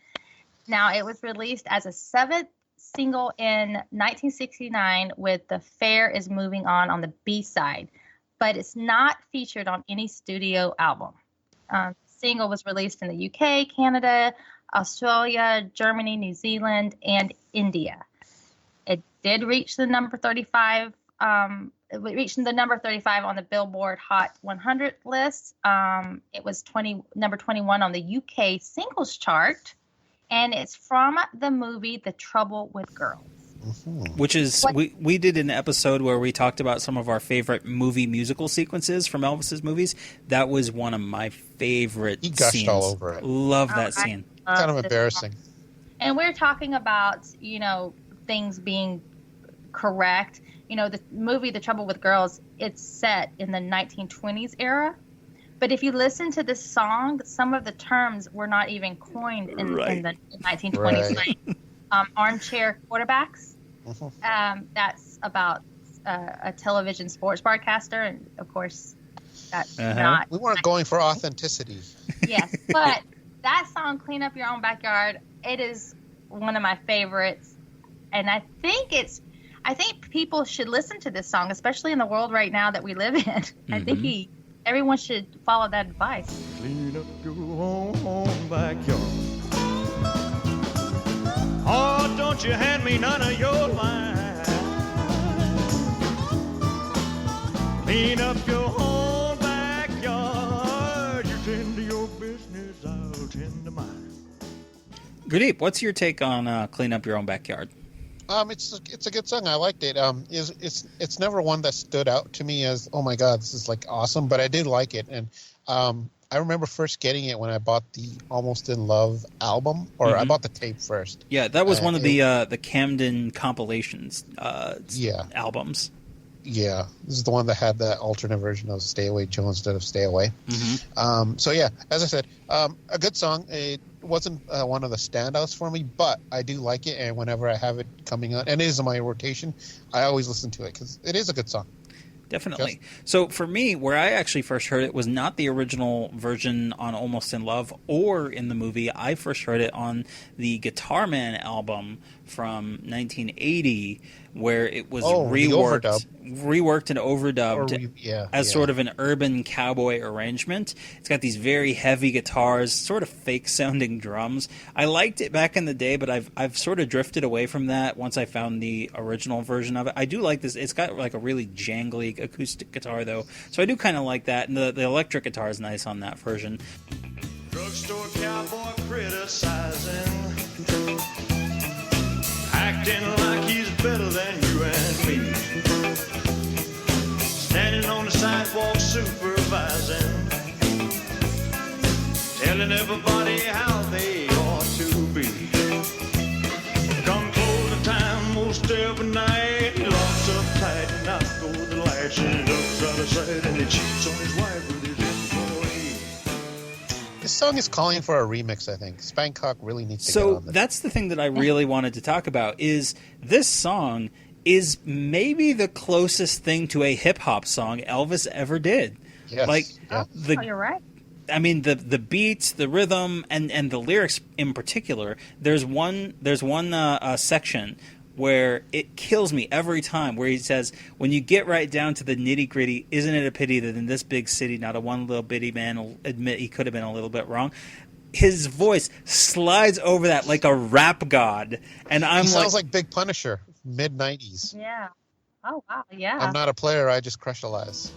Now, it was released as a 7th single in 1969 with The Fair Is Moving On the B-side, but it's not featured on any studio album. The single was released in the UK, Canada, Australia, Germany, New Zealand, and India. It did reach the number 35 it reached the number 35 on the Billboard Hot 100 list. It was number 21 on the UK singles chart, and it's from the movie The Trouble with Girls. Which is, we did an episode where we talked about some of our favorite movie musical sequences from Elvis's movies. That was one of my favorite scenes. He gushed all over it. Love that scene. Kind of embarrassing. And we're talking about, things being correct. The movie The Trouble with Girls, it's set in the 1920s era. But if you listen to this song, some of the terms were not even coined in the 1920s. Right. Like armchair quarterbacks. That's about a television sports broadcaster. And, of course, that's not... We weren't going for authenticity. Yes, but that song, Clean Up Your Own Backyard, it is one of my favorites. And I think people should listen to this song, especially in the world right now that we live in. Mm-hmm. I think everyone should follow that advice. Clean up your own backyard. Oh, don't you hand me none of your line. Clean up your own backyard. You tend to your business, I'll tend to mine. Gurdip, what's your take on Clean Up Your Own Backyard? It's a good song. I liked it. It's never one that stood out to me as, oh my God, this is like awesome, but I did like it. And I remember first getting it when I bought the Almost in Love album, or I bought the tape first. Yeah, that was one of the Camden compilations albums. Yeah, this is the one that had that alternate version of Stay Away Joe instead of Stay Away. Mm-hmm. So yeah, as I said, a good song. It wasn't one of the standouts for me, but I do like it, and whenever I have it coming on, and it is in my rotation, I always listen to it because it is a good song. Definitely. So for me, where I actually first heard it was not the original version on Almost in Love or in the movie. I first heard it on the Guitar Man album from 1980, where it was reworked and overdubbed as sort of an urban cowboy arrangement. It's got these very heavy guitars, sort of fake sounding drums. I liked it back in the day, but I've sort of drifted away from that once I found the original version of it. I do like this. It's got like a really jangly acoustic guitar though, so I do kind of like that, and the electric guitar is nice on that version. Drugstore cowboy criticizing, acting like he's better than you and me, standing on the sidewalk supervising, telling everybody how they ought to be. Come closing time most every night, he locks up tight and out go the lights, and he looks out of sight and he cheats on his wife with his employee. This song is calling for a remix, I think. Spankcock really needs to get on this. So that's the thing that I really wanted to talk about, is this song is maybe the closest thing to a hip-hop song Elvis ever did. Yes. You're right. I mean, the beats, the rhythm, and the lyrics in particular. There's one section where it kills me every time, where he says, when you get right down to the nitty-gritty, isn't it a pity that in this big city not a one little bitty man will admit he could have been a little bit wrong? His voice slides over that like a rap god, and he sounds like Big Punisher, mid-90s. Yeah. Oh, wow, yeah. I'm not a player, I just crush the lies.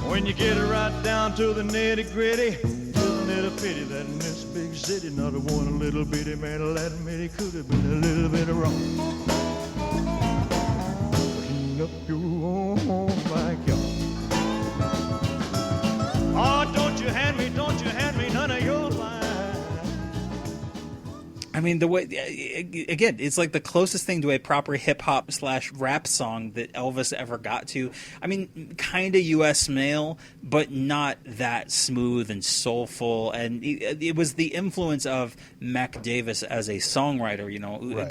When you get it right down to the nitty-gritty, isn't it a pity that in this big city not a one little bitty man will admit he could have been a little bit wrong. Clean up your own backyard. Oh, don't you hand me none of your lies. I mean, the way, again, it's like the closest thing to a proper hip-hop / rap song that Elvis ever got to. I mean, kind of U.S. mail, but not that smooth and soulful. And it was the influence of Mac Davis as a songwriter,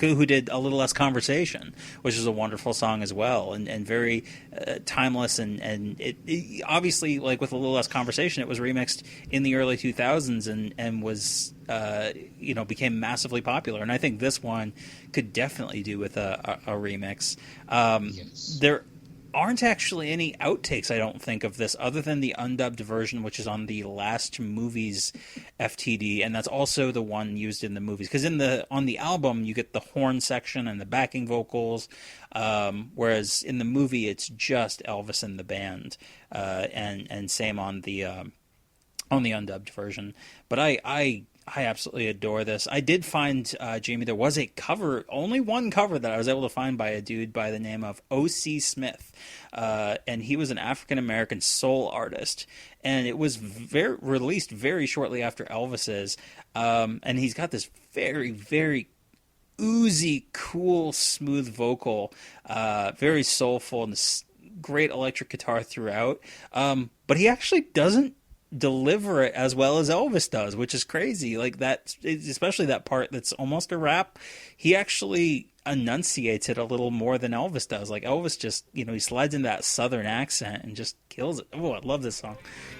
who did A Little Less Conversation, which is a wonderful song as well, and very timeless. And it obviously, like with A Little Less Conversation, it was remixed in the early 2000s and was... became massively popular, and I think this one could definitely do with a remix. Yes. aren't actually any outtakes, I don't think, of this, other than the undubbed version, which is on the last movie's FTD, and that's also the one used in the movies. Because on the album, you get the horn section and the backing vocals, whereas in the movie, it's just Elvis and the band, and same on the undubbed version. But I absolutely adore this. I did find, Jamie, there was a cover, only one cover that I was able to find by a dude by the name of O.C. Smith. And he was an African-American soul artist. And it was released very shortly after Elvis's. And he's got this very, very oozy, cool, smooth vocal, very soulful, and great electric guitar throughout. But he actually doesn't deliver it as well as Elvis does, which is crazy. Like that, especially that part that's almost a rap, he actually enunciates it a little more than Elvis does. Like Elvis just, he slides into that southern accent and just kills it. Oh, I love this song.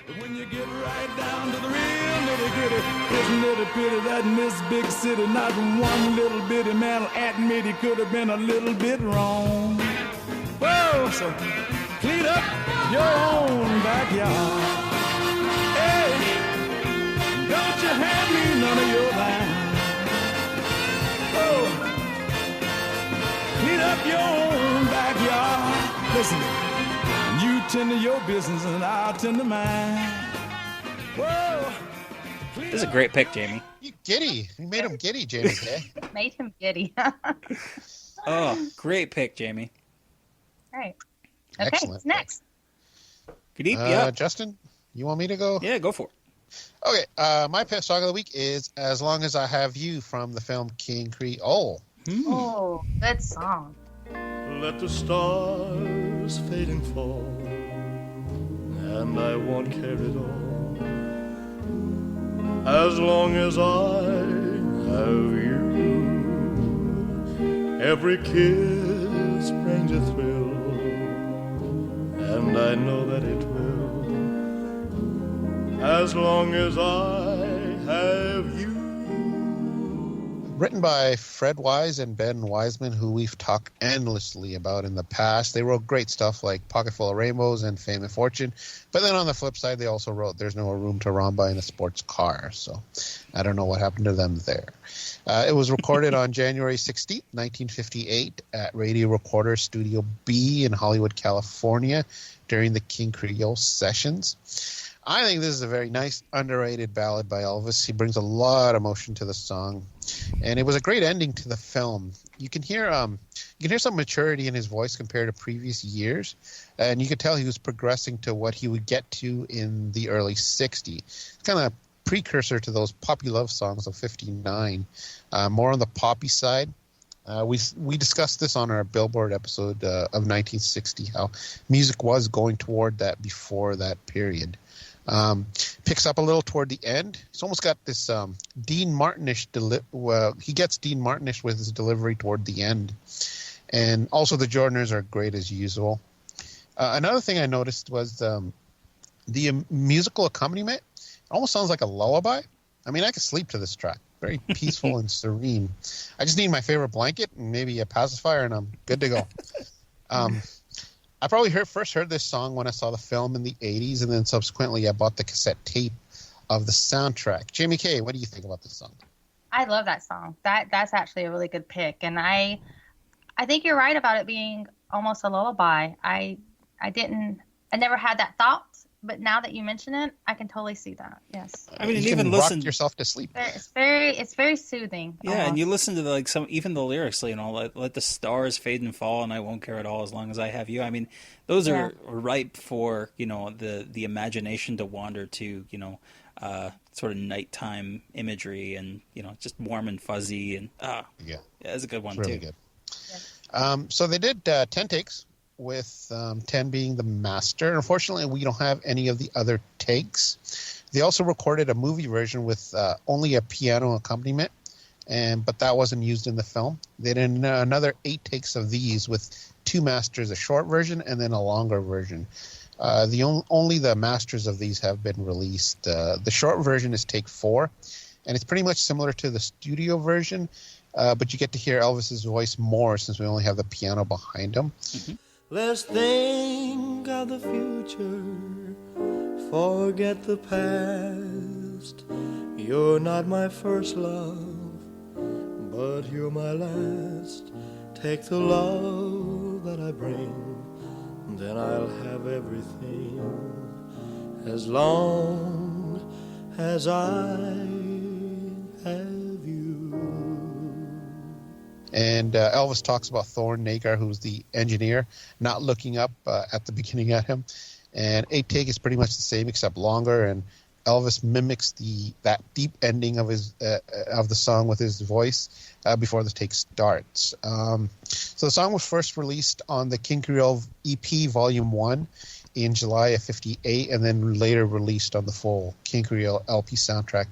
But when you get right down to the real nitty-gritty, isn't it a pity that in this big city not one little bitty man will admit he could have been a little bit wrong. Whoa, so clean up your own backyard. Don't you hand me none of your lines. Oh, clean up your own backyard. Listen, you tend to your business and I'll tend to mine. Whoa. This is a great pick, Jamie. You giddy. You made him giddy, Jaime Kay. Made him giddy. Oh, great pick, Jamie. All right. Okay, Excellent. next. Good evening. Yeah. Justin, you want me to go? Yeah, go for it. Okay, my pet song of the week is As Long As I Have You from the film King Creole. Oh, good song. Let the stars fade and fall, and I won't care at all, as long as I have you. Every kiss brings a thrill, and I know that it will, as long as I have you. Written by Fred Wise and Ben Wiseman, who we've talked endlessly about in the past. They wrote great stuff like Pocketful of Rainbows and Fame and Fortune. But then on the flip side, they also wrote There's No Room to Ramba in a Sports Car. So I don't know what happened to them there. It was recorded on January 16th, 1958 at Radio Recorder Studio B in Hollywood, California during the King Creole sessions. I think this is a very nice, underrated ballad by Elvis. He brings a lot of emotion to the song, and it was a great ending to the film. You can hear some maturity in his voice compared to previous years, and you could tell he was progressing to what he would get to in the early '60s. It's kind of a precursor to those poppy love songs of '59, more on the poppy side. We discussed this on our Billboard episode of 1960, how music was going toward that before that period. Picks up a little toward the end. He's almost got this Dean Martinish. He gets Dean Martinish with his delivery toward the end, and also the Jordaners are great as usual. Another thing I noticed was the musical accompaniment. It almost sounds like a lullaby. I mean, I could sleep to this track. Very peaceful and serene. I just need my favorite blanket and maybe a pacifier, and I'm good to go. I probably first heard this song when I saw the film in the 80s, and then subsequently I bought the cassette tape of the soundtrack. Jaime Kay, what do you think about this song? I love that song. That's actually a really good pick, and I think you're right about it being almost a lullaby. I never had that thought, but now that you mention it, I can totally see that. Yes. I mean, you even listen yourself to sleep. It's very soothing. Yeah, almost. And you listen to even the lyrics, let the stars fade and fall, and I won't care at all as long as I have you. I mean, those are ripe for the imagination to wander to sort of nighttime imagery, and just warm and fuzzy, and it's a good one, it's really too. Good. So they did 10 takes, with 10 being the master. Unfortunately, we don't have any of the other takes. They also recorded a movie version with only a piano accompaniment, but that wasn't used in the film. They did another 8 takes of these with 2 masters, a short version and then a longer version. Only the masters of these have been released. The short version is take 4, and it's pretty much similar to the studio version, but you get to hear Elvis's voice more since we only have the piano behind him. Mm-hmm. Let's think of the future, forget the past. You're not my first love, but you're my last. Take the love that I bring, then I'll have everything, as long as I have you. And Elvis talks about Thorne Nagar, who's the engineer, not looking up at the beginning at him. And 8 Take is pretty much the same except longer, and Elvis mimics that deep ending of the song with his voice before the take starts. So the song was first released on the King Creole EP Volume 1 in July of 58, and then later released on the full King Creole LP soundtrack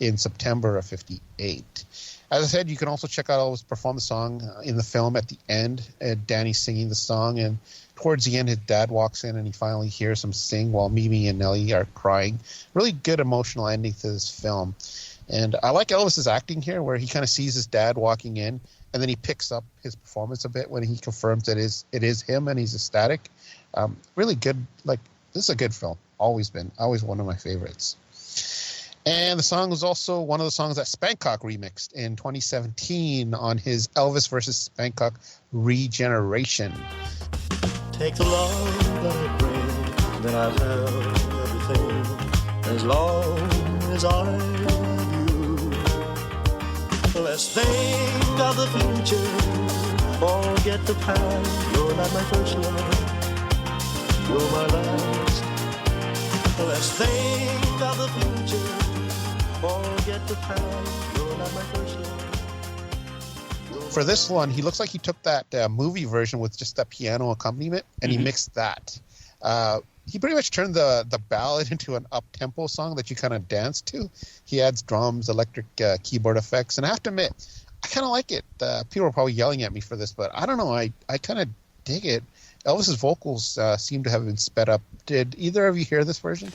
in September of 58. As I said, you can also check out Elvis perform the song in the film at the end. Danny singing the song, and towards the end, his dad walks in and he finally hears him sing while Mimi and Nellie are crying. Really good emotional ending to this film. And I like Elvis's acting here, where he kind of sees his dad walking in, and then he picks up his performance a bit when he confirms that it is him, and he's ecstatic. Really good. Like, this is a good film. Always one of my favorites. And the song was also one of the songs that Spankock remixed in 2017 on his Elvis vs. Spankock Regeneration. Take the love that I bring, then I'll have everything, as long as I have you. Let's think of the future, forget the past. You're not my first love, you're my last. Let's think of the future, forget the past. You're not my first love. For this one, he looks like he took that movie version with just that piano accompaniment, and he mixed that. He pretty much turned the ballad into an up-tempo song that you kind of dance to. He adds drums, electric keyboard effects, and I have to admit, I kind of like it. People are probably yelling at me for this, but I don't know. I kind of dig it. Elvis's vocals seem to have been sped up. Did either of you hear this version?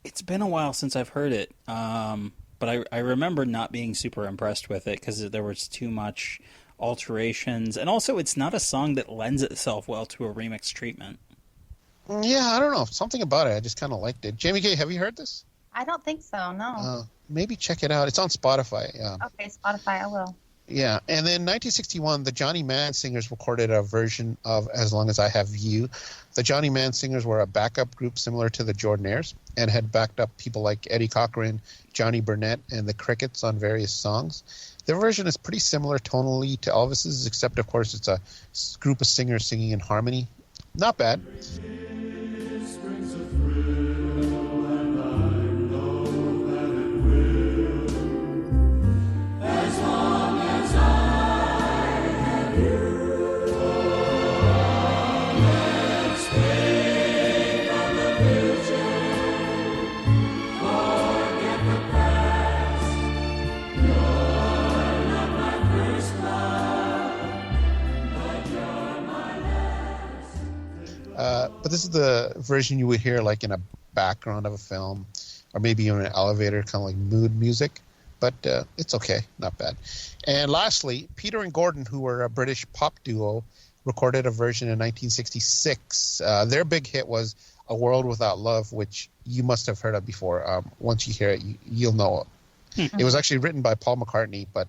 It's been a while since I've heard it, but I remember not being super impressed with it because there was too much alterations, and also it's not a song that lends itself well to a remix treatment. Yeah, I don't know. Something about it. I just kind of liked it. Jaime Kay, have you heard this? I don't think so, no. Maybe check it out. It's on Spotify. Okay, Spotify, I will. Yeah, and then 1961, the Johnny Mann Singers recorded a version of As Long As I Have You. The Johnny Mann Singers were a backup group similar to the Jordanaires and had backed up people like Eddie Cochran, Johnny Burnett, and the Crickets on various songs. Their version is pretty similar tonally to Elvis's, except, of course, it's a group of singers singing in harmony. Not bad. But this is the version you would hear like in a background of a film or maybe in an elevator, kind of like mood music. But it's okay, not bad. And lastly, Peter and Gordon, who were a British pop duo, recorded a version in 1966. Their big hit was A World Without Love, which you must have heard of before. Once you hear it, you'll know it. It was actually written by Paul McCartney, but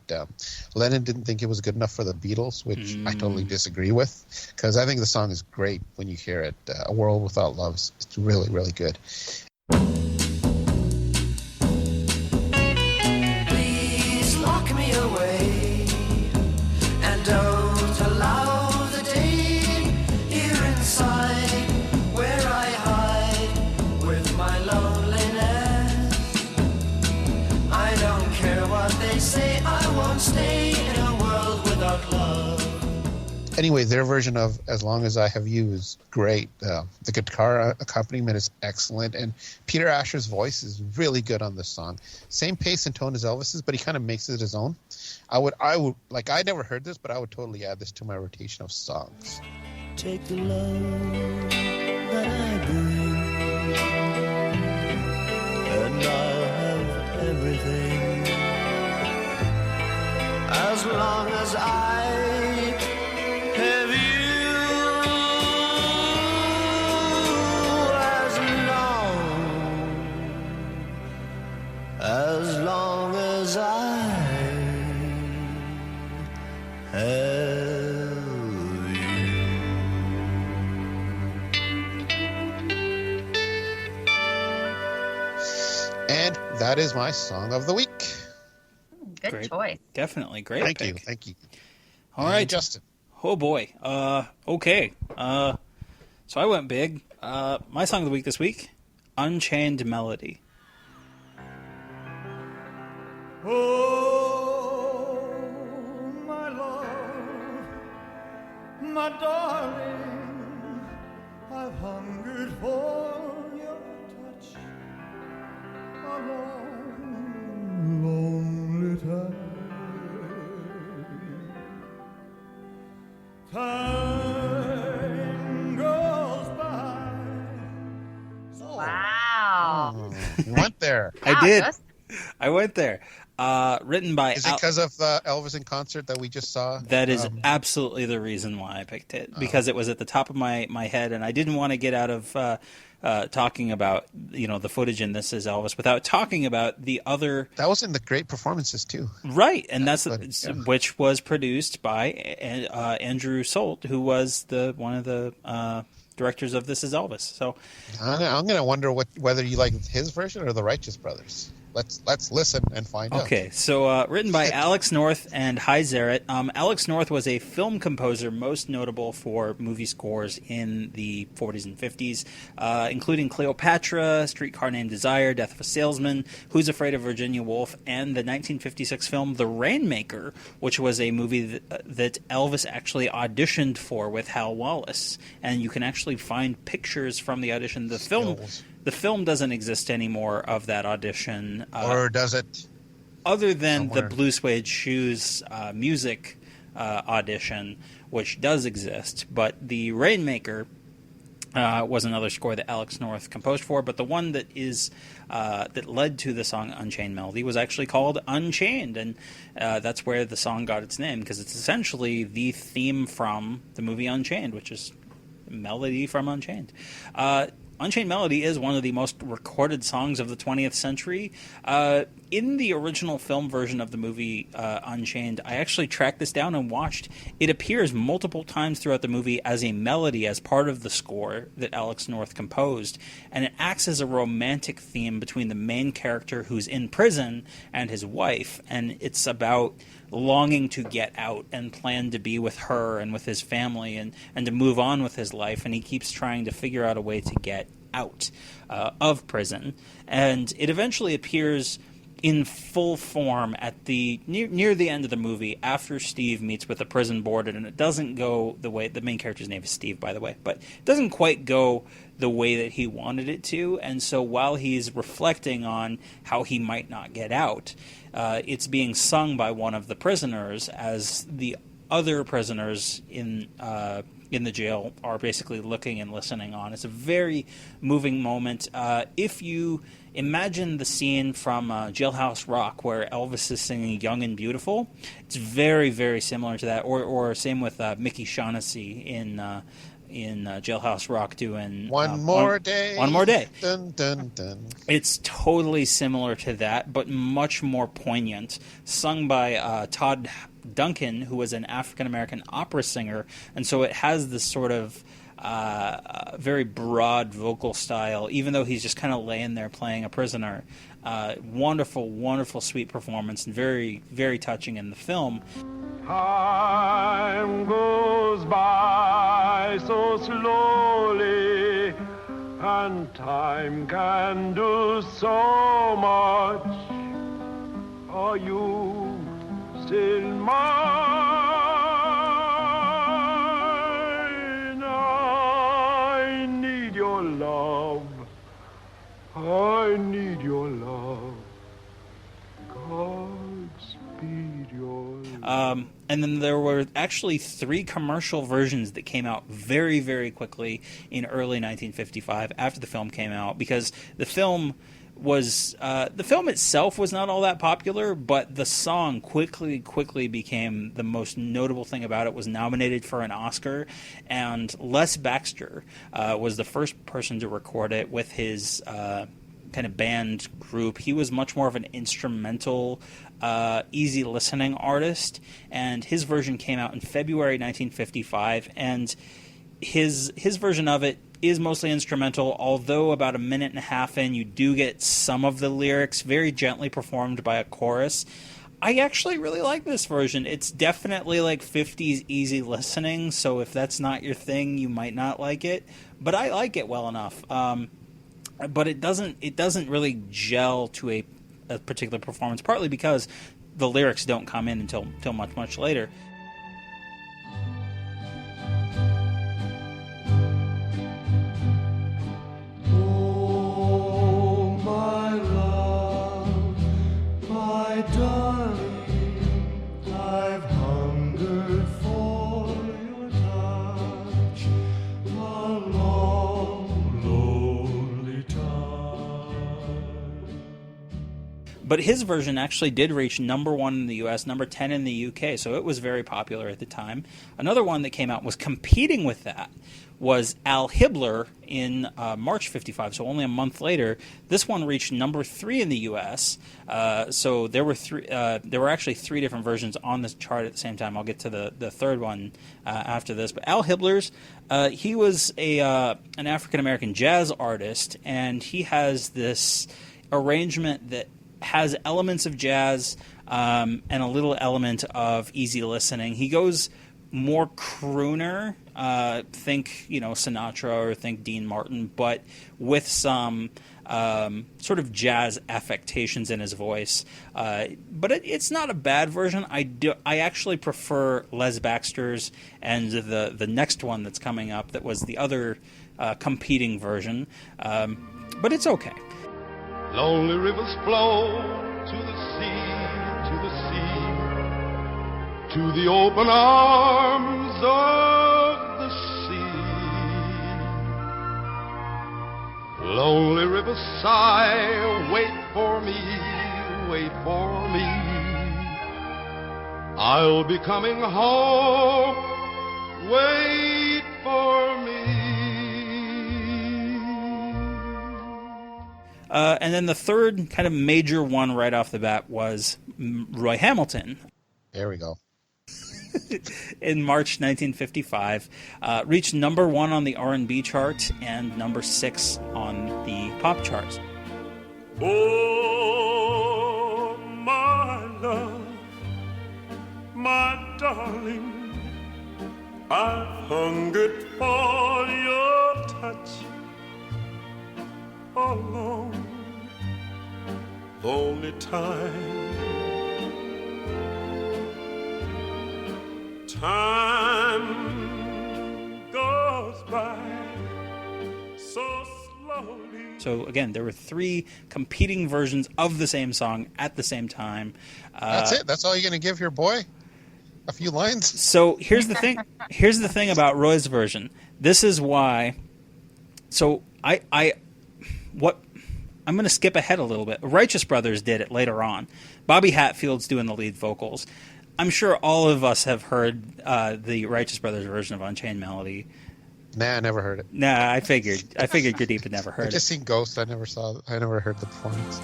Lennon didn't think it was good enough for the Beatles, which I totally disagree with, because I think the song is great when you hear it. A World Without Love, it's really, really good. Please lock me away and don't allow the day here inside where I hide with my loneliness. I don't care what they say, I won't stay in a world without love. Anyway, their version of As Long As I Have You is great. The guitar accompaniment is excellent, and Peter Asher's voice is really good on this song. Same pace and tone as Elvis's, but he kind of makes it his own. I would like, I never heard this, but I would totally add this to my rotation of songs. Take the love that I bring, and I'll have everything, as long as I have you. that is my song of the week. Good choice. Definitely. Great Thank pick. you. Thank you. All right. Justin. Oh, boy. Okay. So I went big. My song of the week this week, Unchained Melody. Oh, my love, my darling, I've hungered for your touch a long, lonely time. Time goes by. Wow. You went there. I did. I went there. Written by... Is it because of Elvis in concert that we just saw? That is absolutely the reason why I picked it, because it was at the top of my head, and I didn't want to get out of talking about the footage in This Is Elvis without talking about the other... That was in the great performances, too. Right, and which was produced by Andrew Solt, who was one of the directors of This Is Elvis. So I'm going to wonder whether you like his version or the Righteous Brothers. Let's listen and find out. Okay, so written by Alex North and Hy Zaret. Alex North was a film composer most notable for movie scores in the 40s and 50s, including Cleopatra, Streetcar Named Desire, Death of a Salesman, Who's Afraid of Virginia Woolf, and the 1956 film The Rainmaker, which was a movie that Elvis actually auditioned for with Hal Wallace. And you can actually find pictures from the audition. The film doesn't exist anymore of that audition. Or does it? Other than the Blue Suede Shoes music audition, which does exist. But the Rainmaker was another score that Alex North composed for. But the one that that led to the song Unchained Melody was actually called Unchained. And that's where the song got its name, because it's essentially the theme from the movie Unchained, which is melody from Unchained. Unchained Melody is one of the most recorded songs of the 20th century. In the original film version of the movie Unchained, I actually tracked this down and watched. It appears multiple times throughout the movie as a melody, as part of the score that Alex North composed, and it acts as a romantic theme between the main character who's in prison and his wife, and it's about longing to get out and plan to be with her and with his family and to move on with his life, and he keeps trying to figure out a way to get out of prison. And it eventually appears in full form at the near the end of the movie, after Steve meets with the prison board, and it doesn't go the way... The main character's name is Steve, by the way, but it doesn't quite go the way that he wanted it to, and so while he's reflecting on how he might not get out, it's being sung by one of the prisoners as the other prisoners in the jail are basically looking and listening on. It's a very moving moment. If you imagine the scene from Jailhouse Rock where Elvis is singing Young and Beautiful, it's very, very similar to that, or same with Mickey Shaughnessy in Jailhouse Rock doing One More Day. Dun, dun, dun. It's totally similar to that, but much more poignant. Sung by Todd Duncan, who was an African-American opera singer, and so it has this sort of very broad vocal style, even though he's just kind of laying there playing a prisoner. Wonderful, wonderful, sweet performance, and very, very touching in the film. Time goes by so slowly, and time can do so much. Are you still mine? I need your love. I need your love. Godspeed your love. And then there were actually 3 commercial versions that came out very, very quickly in early 1955 after the film came out, because the film itself was not all that popular, but the song quickly became the most notable thing about it. Was nominated for an Oscar, and Les Baxter was the first person to record it with his kind of band group. He was much more of an instrumental, easy listening artist, and his version came out in February 1955, and his version of it is mostly instrumental, although about a minute and a half in, you do get some of the lyrics very gently performed by a chorus. I actually really like this version. It's definitely like 50s easy listening, so if that's not your thing, you might not like it. But I like it well enough. But it doesn't really gel to a particular performance, partly because the lyrics don't come in until much later. Oh, my love, my darling, I've hungered for your touch a long, lonely time. But his version actually did reach number 1 in the US, number 10 in the UK, so it was very popular at the time. Another one that came out was competing with that was Al Hibbler in March 55, so only a month later. This one reached number 3 in the US. So there were actually 3 different versions on this chart at the same time. I'll get to the third one after this. But Al Hibbler's, he was an African-American jazz artist, and he has this arrangement that has elements of jazz and a little element of easy listening. He goes more crooner, think Sinatra or think Dean Martin, but with some sort of jazz affectations in his voice. But it's not a bad version. I actually prefer Les Baxter's and the next one that's coming up that was the other competing version. But it's okay. Lonely rivers flow to the sea, to the open arms of the sea. Lonely rivers sigh, wait for me, wait for me. I'll be coming home, wait for me. And then the third kind of major one right off the bat was Roy Hamilton. There we go. In March 1955, reached number 1 on the R&B chart and number 6 on the pop charts. Oh, my love, my darling, I've hungered for your touch a long, lonely time. Time goes by so slowly. So again, there were 3 competing versions of the same song at the same time. That's it? That's all you're going to give your boy? A few lines? So here's the thing. Here's the thing about Roy's version. This is why. So I'm going to skip ahead a little bit. Righteous Brothers did it later on. Bobby Hatfield's doing the lead vocals. I'm sure all of us have heard the Righteous Brothers version of Unchained Melody. Nah, I never heard it. Nah, I figured Gurdip had never heard it. I just seen Ghost. I never heard the performance.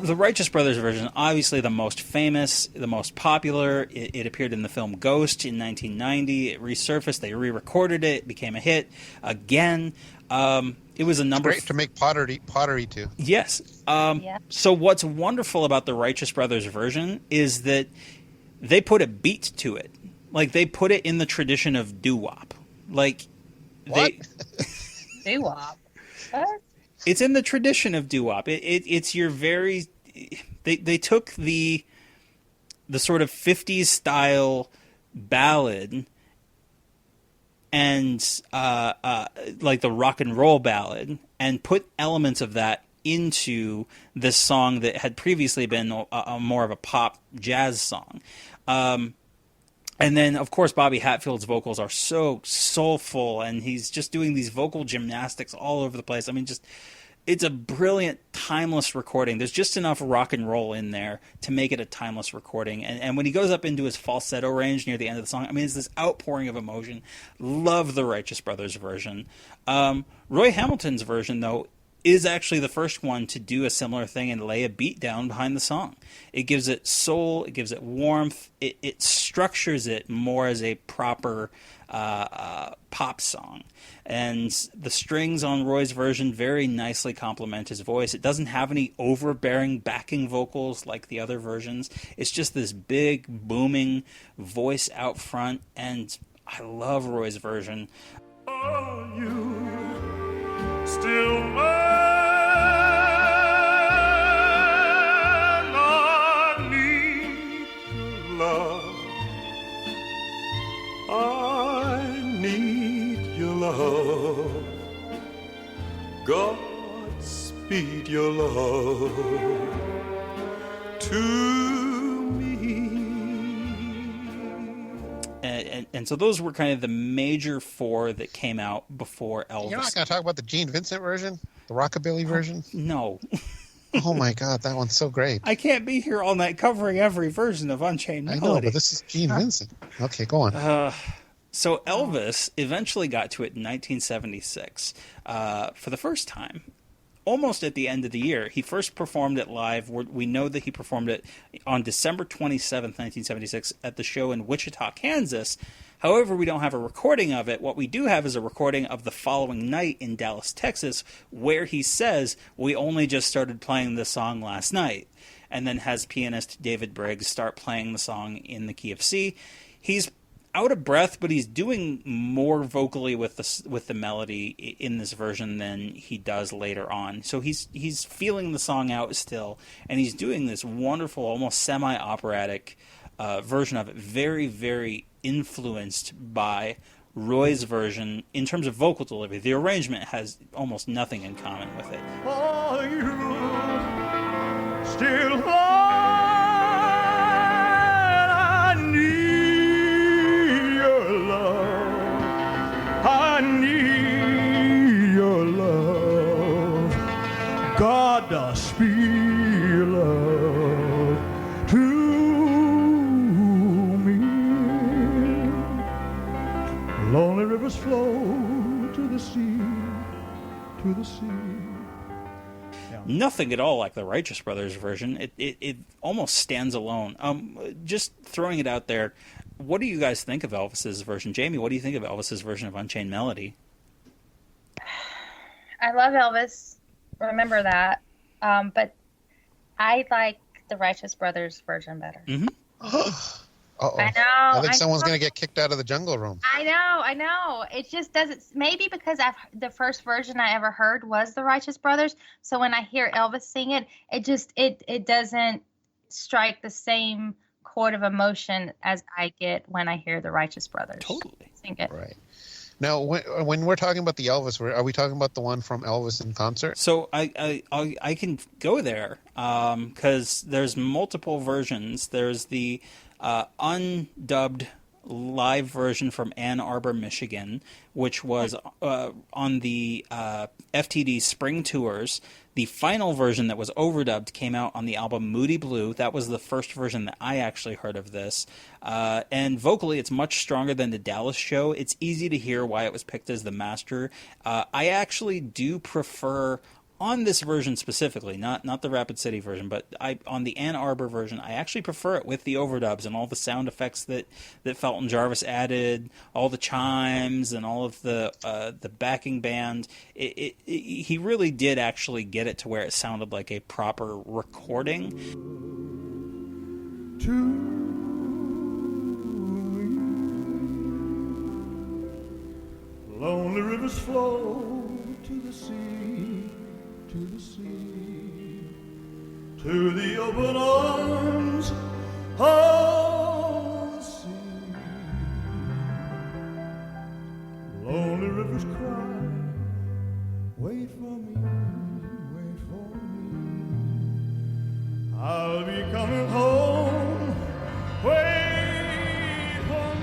The Righteous Brothers version, obviously the most famous, the most popular. It appeared in the film Ghost in 1990. It resurfaced. They re-recorded it. It became a hit again. It was a number. It's great to make pottery too. Yes. So what's wonderful about the Righteous Brothers version is that they put a beat to it. Like they put it in the tradition of doo-wop. Like what? Doo-wop. What? It's in the tradition of doo-wop. It's your very. They took the sort of 50s style ballad and like the rock and roll ballad and put elements of that into this song that had previously been more of a pop jazz song. And And then, of course, Bobby Hatfield's vocals are so soulful, and he's just doing these vocal gymnastics all over the place. I mean, it's a brilliant, timeless recording. There's just enough rock and roll in there to make it a timeless recording. And when he goes up into his falsetto range near the end of the song, I mean, it's this outpouring of emotion. Love the Righteous Brothers version. Roy Hamilton's version, though, is actually the first one to do a similar thing and lay a beat down behind the song. It gives it soul, it gives it warmth, it structures it more as a proper pop song. And the strings on Roy's version very nicely complement his voice. It doesn't have any overbearing backing vocals like the other versions. It's just this big, booming voice out front, and I love Roy's version. Are you still mine? I need your love. I need your love. Godspeed your love to me. And so those were kind of the major four that came out before Elvis. You're not going to talk about the Gene Vincent version? The rockabilly version? No. Oh my God, that one's so great. I can't be here all night covering every version of Unchained Melody. I know, but this is Gene Vincent. Okay, go on. So Elvis eventually got to it in 1976 for the first time, almost at the end of the year. He first performed it live. We know that he performed it on December 27th, 1976 at the show in Wichita, Kansas. However, we don't have a recording of it. What we do have is a recording of the following night in Dallas, Texas, where he says, "We only just started playing this song last night," and then has pianist David Briggs start playing the song in the key of C. He's out of breath, but he's doing more vocally with the melody in this version than he does later on. So he's feeling the song out still, and he's doing this wonderful, almost semi-operatic version of it. Very, very influenced by Roy's version in terms of vocal delivery. The arrangement has almost nothing in common with it. Are you still mine? I need your love. I need your love. God speed your love to me. Lonely rivers flow to the sea, to the sea. Nothing at all like the Righteous Brothers version. It almost stands alone. Just throwing it out there, what do you guys think of Elvis's version? Jamie, what do you think of Elvis's version of Unchained Melody? I love Elvis. Remember that. But I like the Righteous Brothers version better. Mm-hmm. Uh-oh. I know. I think someone's going to get kicked out of the jungle room. I know. It just doesn't. Maybe because the first version I ever heard was the Righteous Brothers. So when I hear Elvis sing it, it doesn't strike the same chord of emotion as I get when I hear the Righteous Brothers. Totally. Sing it. Right. Now, when we're talking about the Elvis, are we talking about the one from Elvis in concert? So I can go there because there's multiple versions. There's the undubbed live version from Ann Arbor, Michigan, which was on the FTD Spring Tours. The final version that was overdubbed came out on the album Moody Blue. That was the first version that I actually heard of this. And vocally, it's much stronger than the Dallas show. It's easy to hear why it was picked as the master. I actually do prefer, on this version specifically, not the Rapid City version, but on the Ann Arbor version, I actually prefer it with the overdubs and all the sound effects that Felton Jarvis added, all the chimes and all of the backing band. He really did actually get it to where it sounded like a proper recording. Lonely rivers flow to the sea, to the sea, to the open arms of the sea. Lonely rivers cry, wait for me, wait for me. I'll be coming home, wait for me.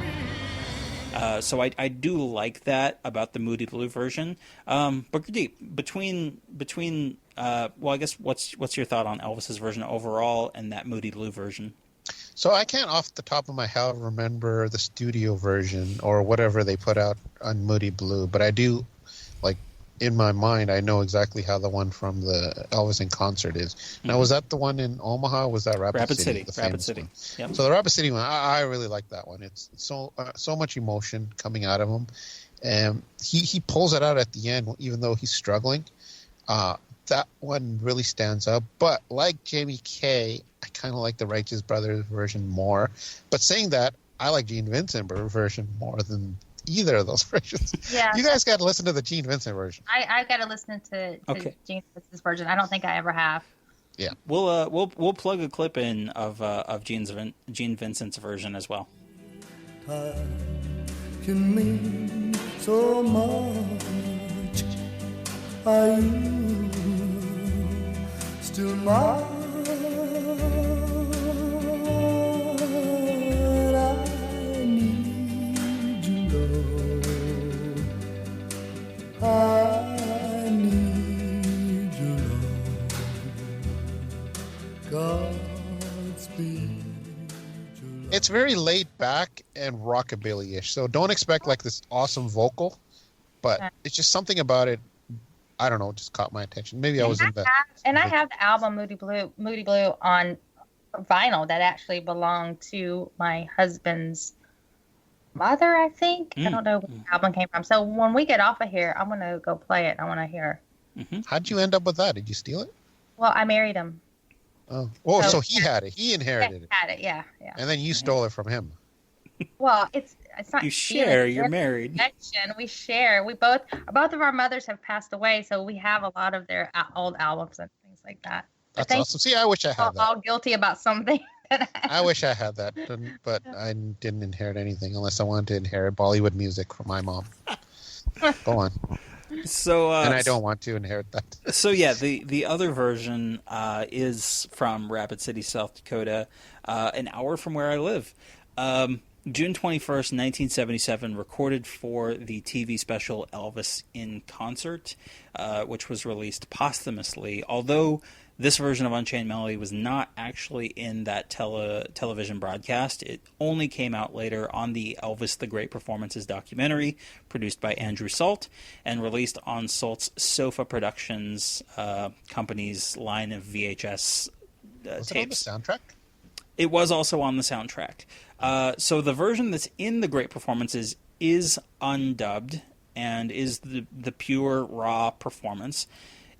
So I do like that about the Moody Blue version. But Gurdip, between well, I guess what's your thought on Elvis's version overall and that Moody Blue version? So I can't off the top of my head remember the studio version or whatever they put out on Moody Blue, but I do, like, in my mind, I know exactly how the one from the Elvis in concert is. Now, was that the one in Omaha? Or was that Rapid City? Rapid City. Yep. So the Rapid City one, I really like that one. It's so much emotion coming out of him, and he pulls it out at the end, even though he's struggling. That one really stands up. But like Jaime Kay, I kind of like the Righteous Brothers version more. But saying that, I like Gene Vincent version more than either of those versions. Yeah. You guys got to listen to the Gene Vincent version. I got to listen to Gene Vincent's version. I don't think I ever have. Yeah. We'll plug a clip in of Gene Vincent's version as well. Time can mean so much. Are you still mine? I need you, Lord. I need you, Lord. Godspeed. It's very laid back and rockabilly-ish, so don't expect like this awesome vocal, but it's just something about it. I don't know, just caught my attention. Maybe I was in bed. And I have the album Moody Blue on vinyl that actually belonged to my husband's mother, I think. I don't know where the album came from. So when we get off of here, I'm going to go play it. I want to hear. How'd you end up with that? Did you steal it? Well, I married him. Oh, so he had it. He inherited it. Had it, yeah. And then you stole it from him. Well, it's not. You share. You're married. Connection. We share. We both of our mothers have passed away, so we have a lot of their old albums and things like that. That's awesome. See, I wish I had that. All guilty about something. I wish I had that, but I didn't inherit anything unless I wanted to inherit Bollywood music from my mom. Go on. So and I don't want to inherit that. So yeah, the other version is from Rapid City, South Dakota, an hour from where I live. June 21st, 1977, recorded for the TV special Elvis in Concert, which was released posthumously, although this version of Unchained Melody was not actually in that television broadcast. It only came out later on the Elvis the Great Performances documentary, produced by Andrew Salt, and released on Salt's Sofa Productions company's line of VHS Was tapes. it on the soundtrack? It was also on the soundtrack. So the version that's in the Great Performances is undubbed and is the pure raw performance.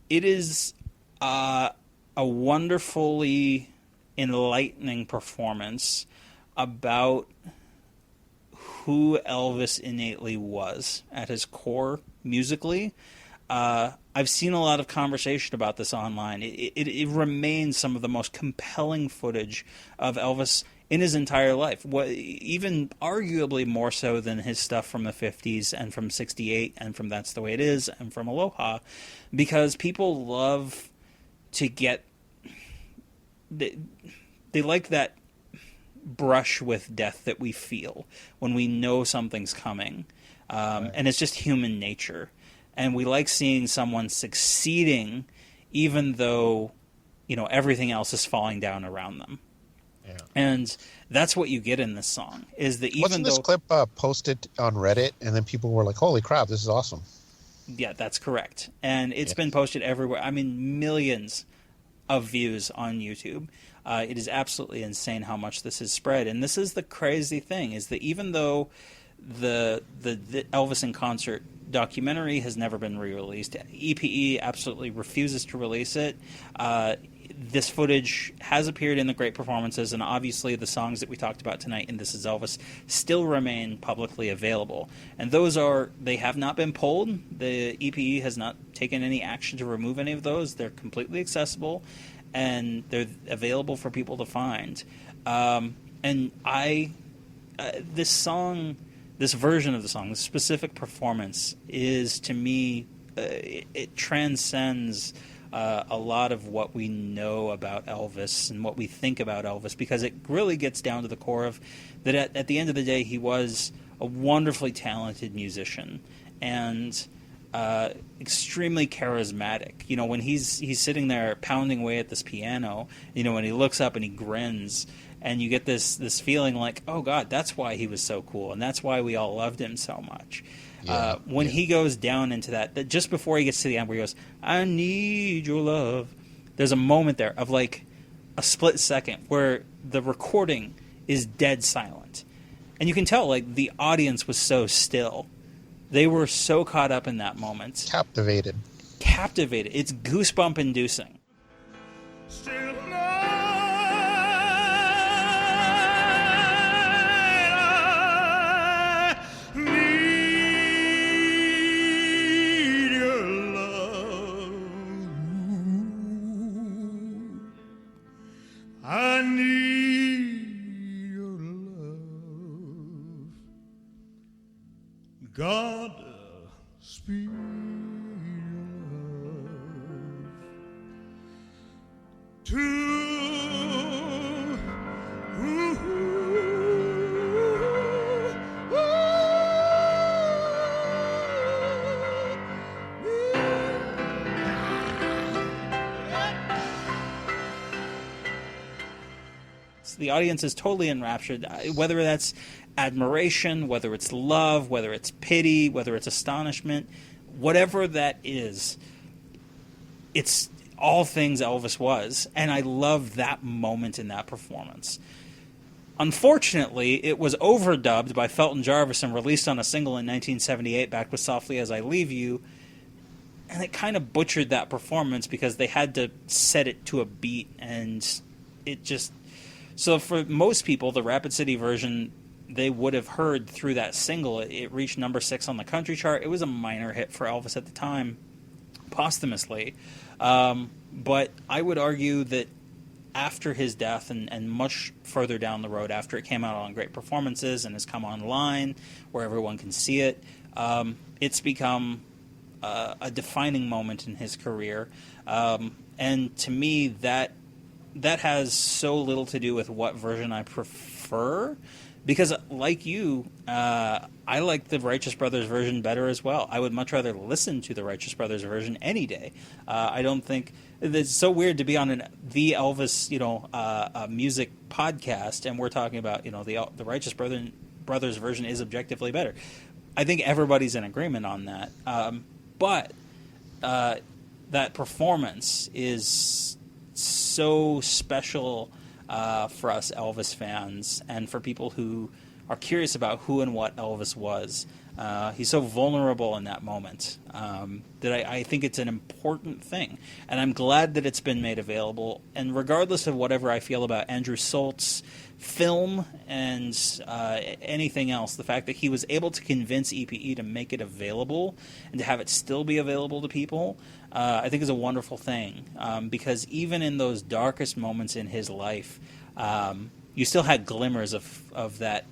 It is a wonderfully enlightening performance about who Elvis innately was at his core musically. I've seen a lot of conversation about this online. It remains some of the most compelling footage of Elvis in his entire life, even arguably more so than his stuff from the 50s and from 68 and from That's the Way It Is and from Aloha, because people love to get... They like that brush with death that we feel when we know something's coming. And it's just human nature. And we like seeing someone succeeding even though, everything else is falling down around them. Yeah. And that's what you get in this song, is that even Wasn't this clip posted on Reddit, and then people were like, holy crap, this is awesome. Yeah, that's correct. And it's been posted everywhere. I mean, millions of views on YouTube. It is absolutely insane how much this is spread. And this is the crazy thing, is that even though the Elvis in Concert documentary has never been re-released, EPE absolutely refuses to release it. This footage has appeared in the Great Performances, and obviously the songs that we talked about tonight in This Is Elvis still remain publicly available. And they have not been pulled. The EPE has not taken any action to remove any of those. They're completely accessible, and they're available for people to find. And this song, this version of the song, this specific performance is, to me, it transcends a lot of what we know about Elvis and what we think about Elvis, because it really gets down to the core of that at the end of the day, he was a wonderfully talented musician, and extremely charismatic. You know, when he's sitting there pounding away at this piano, you know, when he looks up and he grins, and you get this feeling like, oh God, that's why he was so cool, and that's why we all loved him so much. When he goes down into that just before he gets to the end where he goes, I need your love, there's a moment there of like a split second where the recording is dead silent. And you can tell, like, the audience was so still. They were so caught up in that moment. Captivated. It's goosebump inducing. I need your love. God, speed your love to The audience is totally enraptured, whether that's admiration, whether it's love, whether it's pity, whether it's astonishment, whatever that is, it's all things Elvis was, and I love that moment in that performance. Unfortunately, it was overdubbed by Felton Jarvis and released on a single in 1978, backed with Softly As I Leave You, and it kind of butchered that performance because they had to set it to a beat, and it just... So for most people, the Rapid City version, they would have heard through that single. It reached number 6 on the country chart. It was a minor hit for Elvis at the time, posthumously. But I would argue that after his death and much further down the road, after it came out on Great Performances and has come online where everyone can see it, it's become a defining moment in his career. And to me, that has so little to do with what version I prefer, because like you, I like the Righteous Brothers version better as well. I would much rather listen to the Righteous Brothers version any day. I don't think it's so weird to be on the Elvis, music podcast, and we're talking about, the Righteous Brothers version is objectively better. I think everybody's in agreement on that. But that performance is so special for us Elvis fans and for people who are curious about who and what Elvis was. He's so vulnerable in that moment that I think it's an important thing. And I'm glad that it's been made available. And regardless of whatever I feel about Andrew Solt's film and anything else, the fact that he was able to convince EPE to make it available and to have it still be available to people, I think is a wonderful thing. Because even in those darkest moments in his life, you still had glimmers of that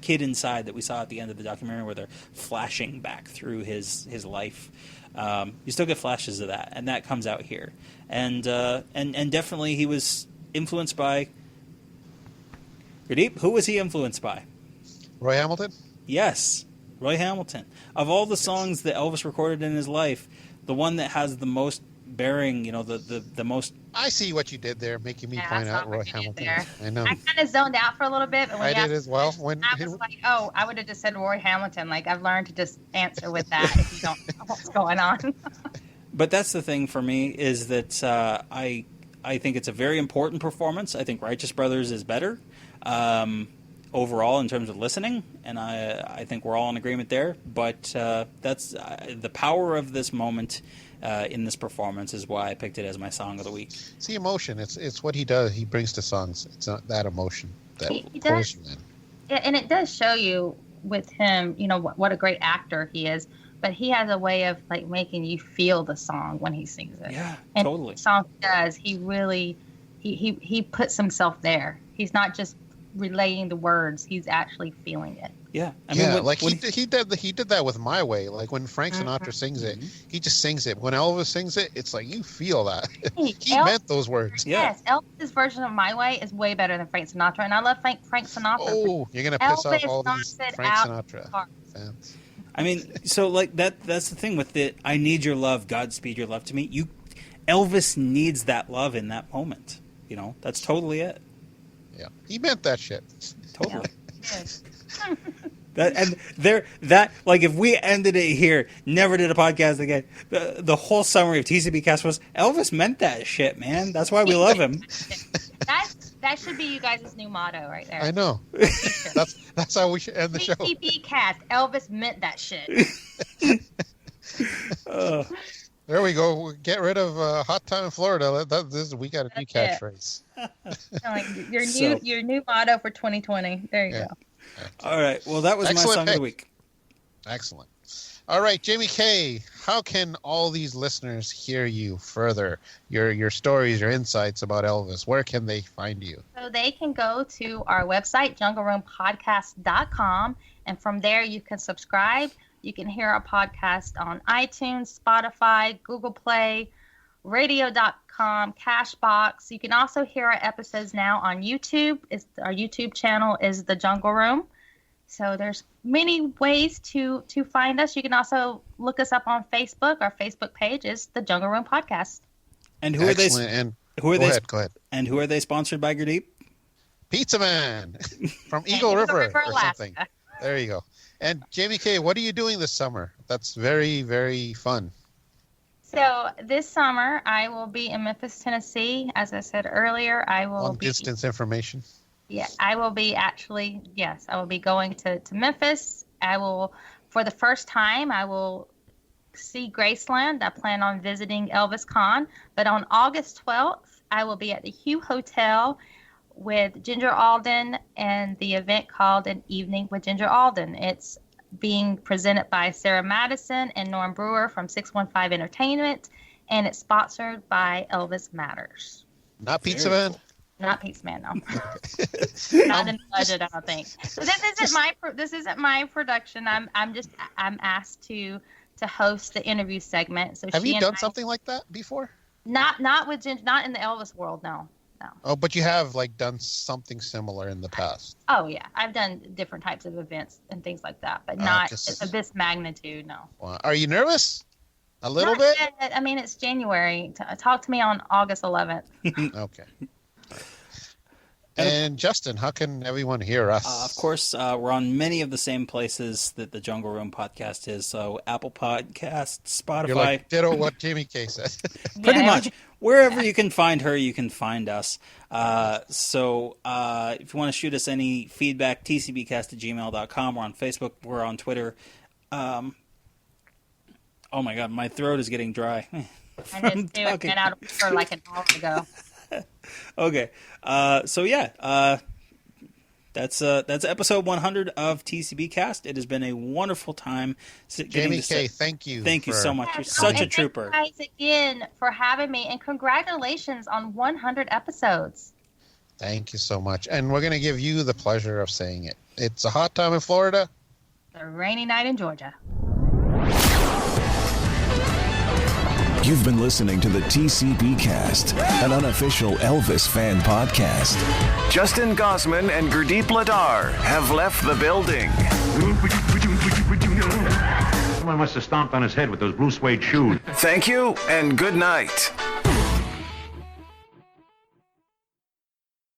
kid inside that we saw at the end of the documentary where they're flashing back through his life. You still get flashes of that, and that comes out here. And definitely he was influenced by Gurdip. Who was he influenced by? Roy Hamilton? Yes, Roy Hamilton. Of all the songs that Elvis recorded in his life, the one that has the most bearing, the most... I see what you did there, making me point out Roy Hamilton. I know. I kind of zoned out for a little bit. But when I did as well. I was like, I would have just said Roy Hamilton. Like, I've learned to just answer with that if you don't know what's going on. But that's the thing for me, is that I think it's a very important performance. I think Righteous Brothers is better overall in terms of listening, and I think we're all in agreement there. But that's the power of this moment in this performance is why I picked it as my song of the week. It's the emotion. It's what he does. He brings to songs. It's not that emotion that he pulls you in. And it does show you with him, what a great actor he is. But he has a way of like making you feel the song when he sings it. Yeah, and totally. The song he does, he really he puts himself there. He's not just relaying the words. He's actually feeling it. Yeah, he did that with My Way. Like when Frank Sinatra sings it, he just sings it. When Elvis sings it, it's like you feel that he meant those words. Yes, Elvis's version of My Way is way better than Frank Sinatra, and I love Frank Sinatra. Oh, you're gonna piss off all these Frank Sinatra fans. I mean, so like that's the thing with it. I need your love, Godspeed your love to me. Elvis needs that love in that moment. You know, that's totally it. Yeah, he meant that shit. Totally. Like if we ended it here, never did a podcast again. The whole summary of TCBcast was Elvis meant that shit, man. That's why we love him. That should be you guys' new motto right there. I know. That's how we should end the show. TCBcast. Elvis meant that shit. There we go. Get rid of Hot Time in Florida. We got a new catchphrase. Your new motto for 2020. There you go. All right. Well, that was Excellent my song of the week. Excellent. All right, Jaime Kay, how can all these listeners hear you further? Your stories, your insights about Elvis. Where can they find you? So they can go to our website, jungleroompodcast.com, and from there you can subscribe. You can hear our podcast on iTunes, Spotify, Google Play, radio.com, Cashbox. You can also hear our episodes now on YouTube. Our YouTube channel is The Jungle Room. So there's many ways to find us. You can also look us up on Facebook. Our Facebook page is The Jungle Room Podcast. And who are they? Go ahead. And who are they sponsored by, Gurdip? Pizza Man from Eagle River or something. There you go. And Jaime Kay, what are you doing this summer? That's very, very fun. So this summer, I will be in Memphis, Tennessee. As I said earlier, I will long distance information. Yeah, I will be I will be going to Memphis. I will, for the first time, I will see Graceland. I plan on visiting Elvis Con. But on August 12th, I will be at the Hugh Hotel with Ginger Alden and the event called An Evening with Ginger Alden. It's being presented by Sarah Madison and Norm Brewer from 615 Entertainment, and it's sponsored by Elvis Matters. Not Pizza Man? Not Pizza Man, no. Not in the budget, I don't think. So this isn't my production. I'm asked to host the interview segment. So have you done something like that before? Not with Ginger, not in the Elvis world, no. Oh, but you have done something similar in the past. Oh yeah, I've done different types of events and things like that, but not of this magnitude. No. Wow. Are you nervous? A little bit. Yet. I mean, it's January. Talk to me on August 11th. Okay. And Justin, how can everyone hear us? Of course, we're on many of the same places that the Jungle Room podcast is. So Apple Podcasts, Spotify. You're like ditto what Jaime Kay said. Pretty much. Wherever you can find her, you can find us. So if you want to shoot us any feedback, tcbcast@gmail.com. We're on Facebook. We're on Twitter. Oh, my God. My throat is getting dry. I just do it and out for like an hour ago. Okay. So yeah, that's episode 100 of TCBcast. It has been a wonderful time. Jaime Kay, thank you. Thank you so much. You're such a trooper. Thank you guys again for having me, and congratulations on 100 episodes. Thank you so much. And we're going to give you the pleasure of saying it. It's a hot time in Florida. A rainy night in Georgia. You've been listening to the TCBcast, an unofficial Elvis fan podcast. Justin Gosman and Gurdip Ladar have left the building. Someone must have stomped on his head with those blue suede shoes. Thank you and good night.